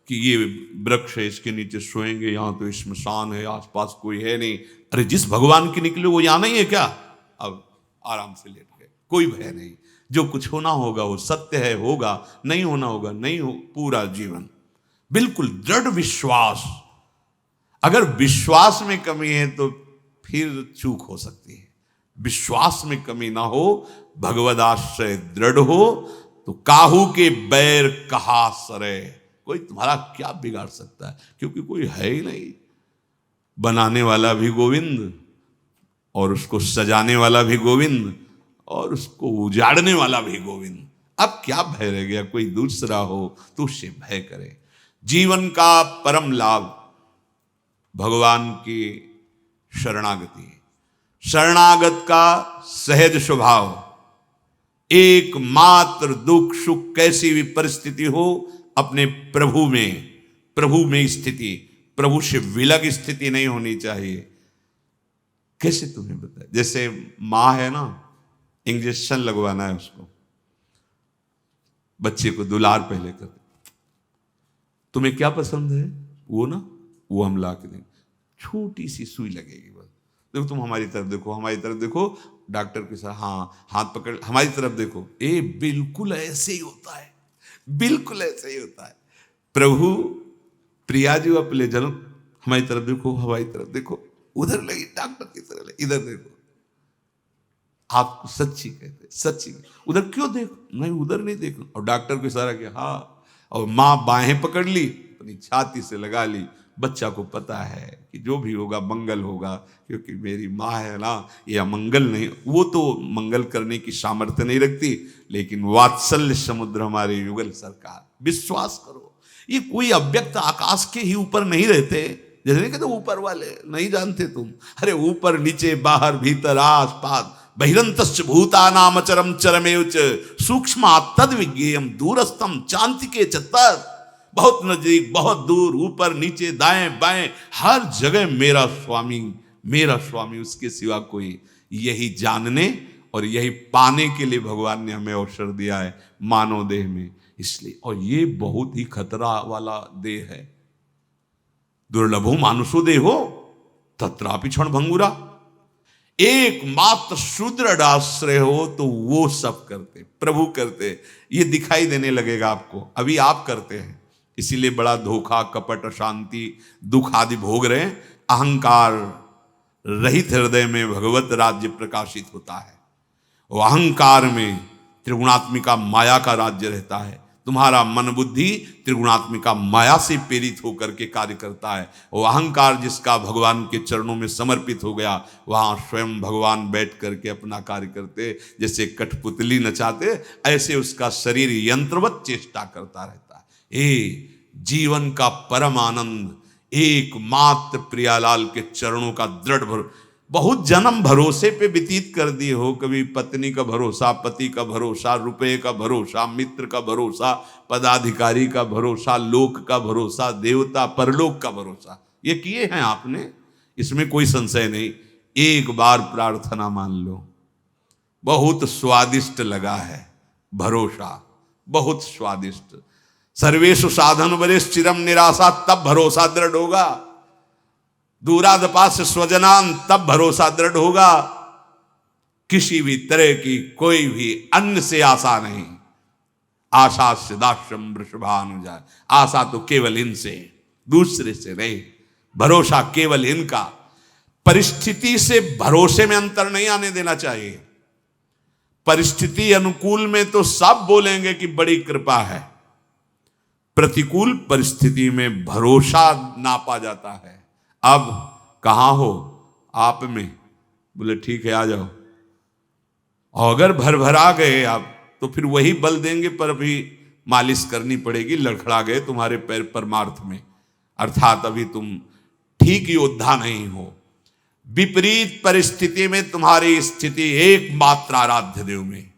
कि ये वृक्ष है, इसके नीचे सोएंगे, यहाँ तो श्मशान है, आसपास कोई है नहीं। अरे जिस भगवान के निकले वो यहाँ नहीं है क्या? अब आराम से लेट गए, कोई भय नहीं। जो कुछ होना होगा वो सत्य है, होगा, नहीं होना होगा नहीं हो, पूरा जीवन बिल्कुल दृढ़ विश्वास। अगर विश्वास में कमी है तो फिर चूक हो सकती है। विश्वास में कमी ना हो, भगवदाश्रय दृढ़ हो, तो काहू के बैर कहा सरे। कोई तुम्हारा क्या बिगाड़ सकता है, क्योंकि कोई है ही नहीं। बनाने वाला भी गोविंद, और उसको सजाने वाला भी गोविंद, और उसको उजाड़ने वाला भी गोविंद। अब क्या भय रह गया? कोई दूसरा हो तो उससे भय करे। जीवन का परम लाभ भगवान की शरणागति, शरणागत का सहज स्वभाव। एकमात्र दुख सुख कैसी भी परिस्थिति हो, अपने प्रभु में स्थिति, प्रभु से विलग स्थिति नहीं होनी चाहिए। कैसे तुम्हें बताया? जैसे माँ है ना, इंजेक्शन लगवाना है उसको, बच्चे को दुलार पहले कर, तुम्हें क्या पसंद है वो ना, वो हम ला के देंगे, छोटी सी सुई लगेगी बस। देखो तुम हमारी तरफ देखो, हमारी तरफ देखो, डॉक्टर के साथ हाँ हाथ पकड़, हमारी तरफ देखो। ए बिल्कुल ऐसे ही होता है, बिल्कुल ऐसे ही होता है। प्रभु प्रिया जी अपने जन्म, हमारी तरफ देखो, हमारी तरफ देखो, उधर लगी डॉक्टर की तरफ, इधर देखो। आप सच्ची कहते, सच्ची, उधर क्यों देखो? नहीं उधर नहीं देखो। और डॉक्टर को इशारा किया हाँ, और माँ बाहें पकड़ ली, अपनी छाती से लगा ली। बच्चा को पता है कि जो भी होगा मंगल होगा, क्योंकि मेरी माँ है ना, ये अमंगल नहीं। वो तो मंगल करने की सामर्थ्य नहीं रखती, लेकिन वात्सल्य समुद्र हमारे युगल सरकार। विश्वास करो, ये कोई अव्यक्त आकाश के ही ऊपर नहीं रहते। जैसे नहीं कहते ऊपर वाले, नहीं जानते तुम? अरे ऊपर नीचे बाहर भीतर आस पास, बहिरंतश्च भूतानाम अचरम चरमेव च सूक्ष्म तद विज्ञेयम दूरस्थम चांतिके च तत्। बहुत नजदीक, बहुत दूर, ऊपर नीचे दाएं बाएं, हर जगह मेरा स्वामी, उसके सिवा कोई। यही जानने और यही पाने के लिए भगवान ने हमें अवसर दिया है मानव देह में। इसलिए, और ये बहुत ही खतरा वाला देह है। दुर्लभो मानुषो देहो तत्रापि क्षण भंगुरा। एकमात्र सुदृढ़ आश्रय हो तो वो सब करते, प्रभु करते। ये दिखाई देने लगेगा आपको, अभी आप करते हैं, इसीलिए बड़ा धोखा, कपट, अशांति, दुख आदि भोग रहे हैं। अहंकार रहित हृदय में भगवत राज्य प्रकाशित होता है। वो अहंकार में त्रिगुणात्मिका माया का राज्य रहता है। तुम्हारा मन बुद्धि त्रिगुणात्मिका माया से प्रेरित होकर के कार्य करता है। वो अहंकार जिसका भगवान के चरणों में समर्पित हो गया, वहाँ स्वयं भगवान बैठ करके अपना कार्य करते। जैसे कठपुतली नचाते, ऐसे उसका शरीर यंत्रवत चेष्टा करता रहता है। जीवन का परम आनंद एकमात्र प्रियालाल के चरणों का दृढ़ बहुत जन्म भरोसे पे व्यतीत कर दिए हो। कभी पत्नी का भरोसा, पति का भरोसा, रुपए का भरोसा, मित्र का भरोसा, पदाधिकारी का भरोसा, लोक का भरोसा, देवता परलोक का भरोसा, ये किए हैं आपने, इसमें कोई संशय नहीं। एक बार प्रार्थना मान लो, बहुत स्वादिष्ट लगा है भरोसा, बहुत स्वादिष्ट। सर्वेषु साधन वरेश चिरम निराशा, तब भरोसा दृढ़ होगा। दूरादपास स्वजनान, तब भरोसा दृढ़ होगा। किसी भी तरह की कोई भी अन्न से आशा नहीं। आशा से दाश्रम वृषभानुजा, आशा तो केवल इनसे, दूसरे से नहीं। भरोसा केवल इनका। परिस्थिति से भरोसे में अंतर नहीं आने देना चाहिए। परिस्थिति अनुकूल में तो सब बोलेंगे कि बड़ी कृपा है, प्रतिकूल परिस्थिति में भरोसा नापा जाता है। अब कहाँ हो आप में? बोले ठीक है आ जाओ। और अगर भर भरा गए आप तो फिर वही बल देंगे, पर अभी मालिश करनी पड़ेगी, लड़खड़ा गए तुम्हारे पैर परमार्थ में, अर्थात अभी तुम ठीक योद्धा नहीं हो। विपरीत परिस्थिति में तुम्हारी स्थिति एकमात्र आराध्य देव में,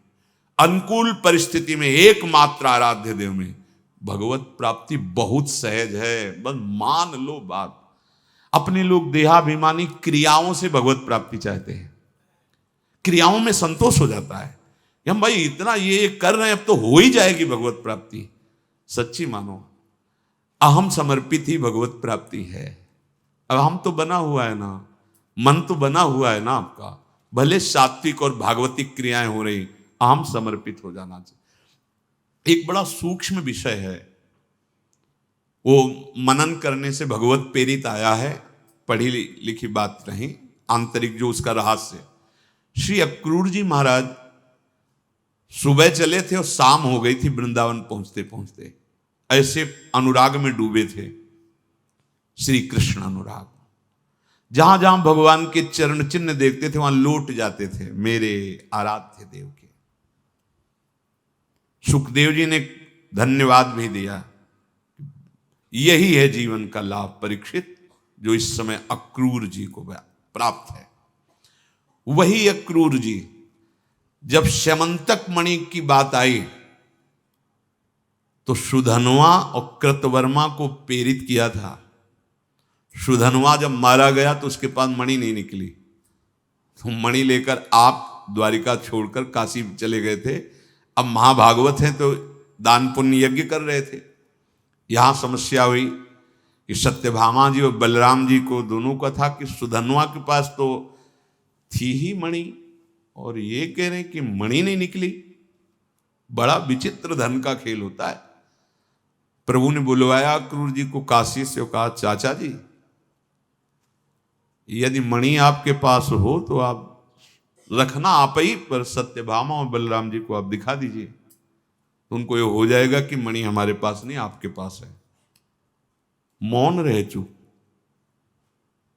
अनुकूल परिस्थिति में एकमात्र आराध्य देव में भगवत प्राप्ति बहुत सहज है। बस मान लो बात। अपने लोग देहाभिमानी क्रियाओं से भगवत प्राप्ति चाहते हैं, क्रियाओं में संतोष हो जाता है। हम भाई इतना ये कर रहे हैं, अब तो हो ही जाएगी भगवत प्राप्ति। सच्ची मानो, अहम समर्पित ही भगवत प्राप्ति है। अब हम तो बना हुआ है ना, मन तो बना हुआ है ना आपका, भले सात्विक और भागवतिक क्रियाएं हो रही, अहम समर्पित हो जाना चाहिए। एक बड़ा सूक्ष्म विषय है, वो मनन करने से भगवत प्रेरित आया है, पढ़ी लिखी बात नहीं, आंतरिक जो उसका रहस्य। श्री अक्रूर जी महाराज सुबह चले थे और शाम हो गई थी वृंदावन पहुंचते पहुंचते। ऐसे अनुराग में डूबे थे, श्री कृष्ण अनुराग। जहां जहां भगवान के चरण चिन्ह देखते थे वहां लौट जाते थे मेरे आराध्य देव के। सुखदेव जी ने धन्यवाद भी दिया। यही है जीवन का लाभ परीक्षित, जो इस समय अक्रूर जी को प्राप्त है। वही अक्रूर जी जब स्यमंतक मणि की बात आई तो सुधनवा और कृतवर्मा को प्रेरित किया था। सुधनवा जब मारा गया तो उसके पास मणि नहीं निकली, तो मणि लेकर आप द्वारिका छोड़कर काशी चले गए थे। अब महाभागवत हैं तो दान पुण्य यज्ञ कर रहे थे। यहां समस्या हुई कि सत्यभामा जी और बलराम जी को दोनों का था कि सुधनवा के पास तो थी ही मणि, और ये कह रहे हैं कि मणि नहीं निकली। बड़ा विचित्र धन का खेल होता है। प्रभु ने बुलवाया अक्रूर जी को काशी से और कहा, चाचा जी यदि मणि आपके पास हो तो आप रखना आप ही, पर सत्यभामा और बलराम जी को आप दिखा दीजिए, तो उनको ये हो जाएगा कि मणि हमारे पास नहीं आपके पास है। मौन रहे, चुप।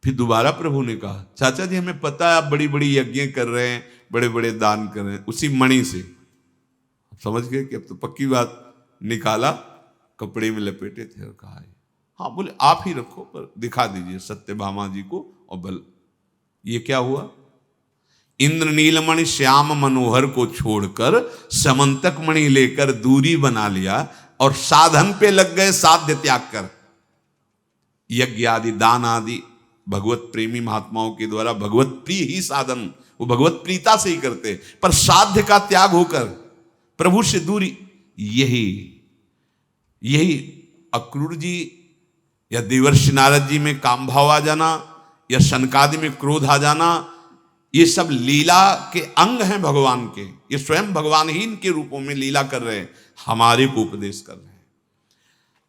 फिर दोबारा प्रभु ने कहा, चाचा जी हमें पता है आप बड़ी बड़ी यज्ञ कर रहे हैं, बड़े बड़े दान कर रहे हैं उसी मणि से। समझ गए कि अब तो पक्की बात। निकाला, कपड़े में लपेटे थे और कहा, हाँ। बोले आप ही रखो, पर दिखा दीजिए सत्यभामा जी को और बल। ये क्या हुआ? इंद्र नीलमणि श्याम मनोहर को छोड़कर समंतक मणि लेकर दूरी बना लिया और साधन पे लग गए, साध्य त्याग कर। यज्ञ आदि दान आदि भगवत प्रेमी महात्माओं के द्वारा भगवत प्रिय ही साधन, वो भगवत प्रीता से ही करते, पर साध्य का त्याग होकर प्रभु से दूरी। यही अक्रूर जी या देवर्षि नारद जी में काम भाव आ जाना, या शनकादि में क्रोध आ जाना, ये सब लीला के अंग हैं भगवान के। ये स्वयं भगवान ही इनके रूपों में लीला कर रहे हैं, हमारे को उपदेश कर रहे हैं।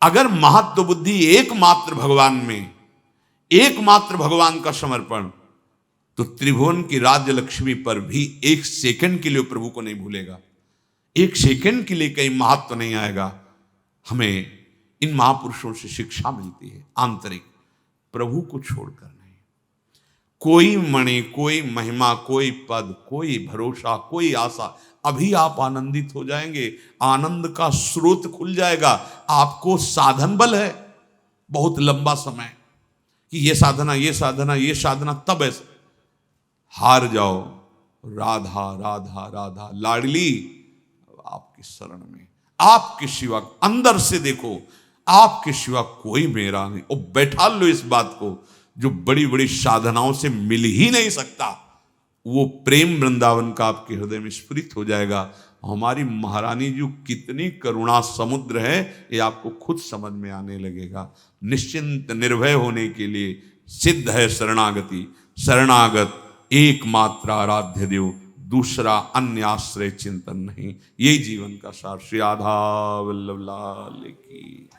अगर महत्व बुद्धि एकमात्र भगवान में, एकमात्र भगवान का समर्पण, तो त्रिभुवन की राज्य लक्ष्मी पर भी एक सेकंड के लिए प्रभु को नहीं भूलेगा, एक सेकंड के लिए कहीं महत्व नहीं आएगा। हमें इन महापुरुषों से शिक्षा मिलती है आंतरिक, प्रभु को छोड़कर नहीं। कोई मणि, कोई महिमा, कोई पद, कोई भरोसा, कोई आशा, अभी आप आनंदित हो जाएंगे, आनंद का स्रोत खुल जाएगा। आपको साधन बल है बहुत लंबा समय कि ये साधना, ये साधना, ये साधना, तब ऐसे हार जाओ। राधा राधा राधा लाडली आपकी शरण में, आपके सिवा, अंदर से देखो, आपके सिवा कोई मेरा नहीं। और बैठा लो इस बात को, जो बड़ी बड़ी साधनाओं से मिल ही नहीं सकता, वो प्रेम वृंदावन का आपके हृदय में स्फुरित हो जाएगा। हमारी महारानी जो कितनी करुणा समुद्र है, ये आपको खुद समझ में आने लगेगा। निश्चिंत निर्भय होने के लिए सिद्ध है शरणागति। शरणागत एकमात्र आराध्य देव, दूसरा अन्य आश्रय चिंतन नहीं। यही जीवन का सार। श्री राधा वल्लभ लाल की।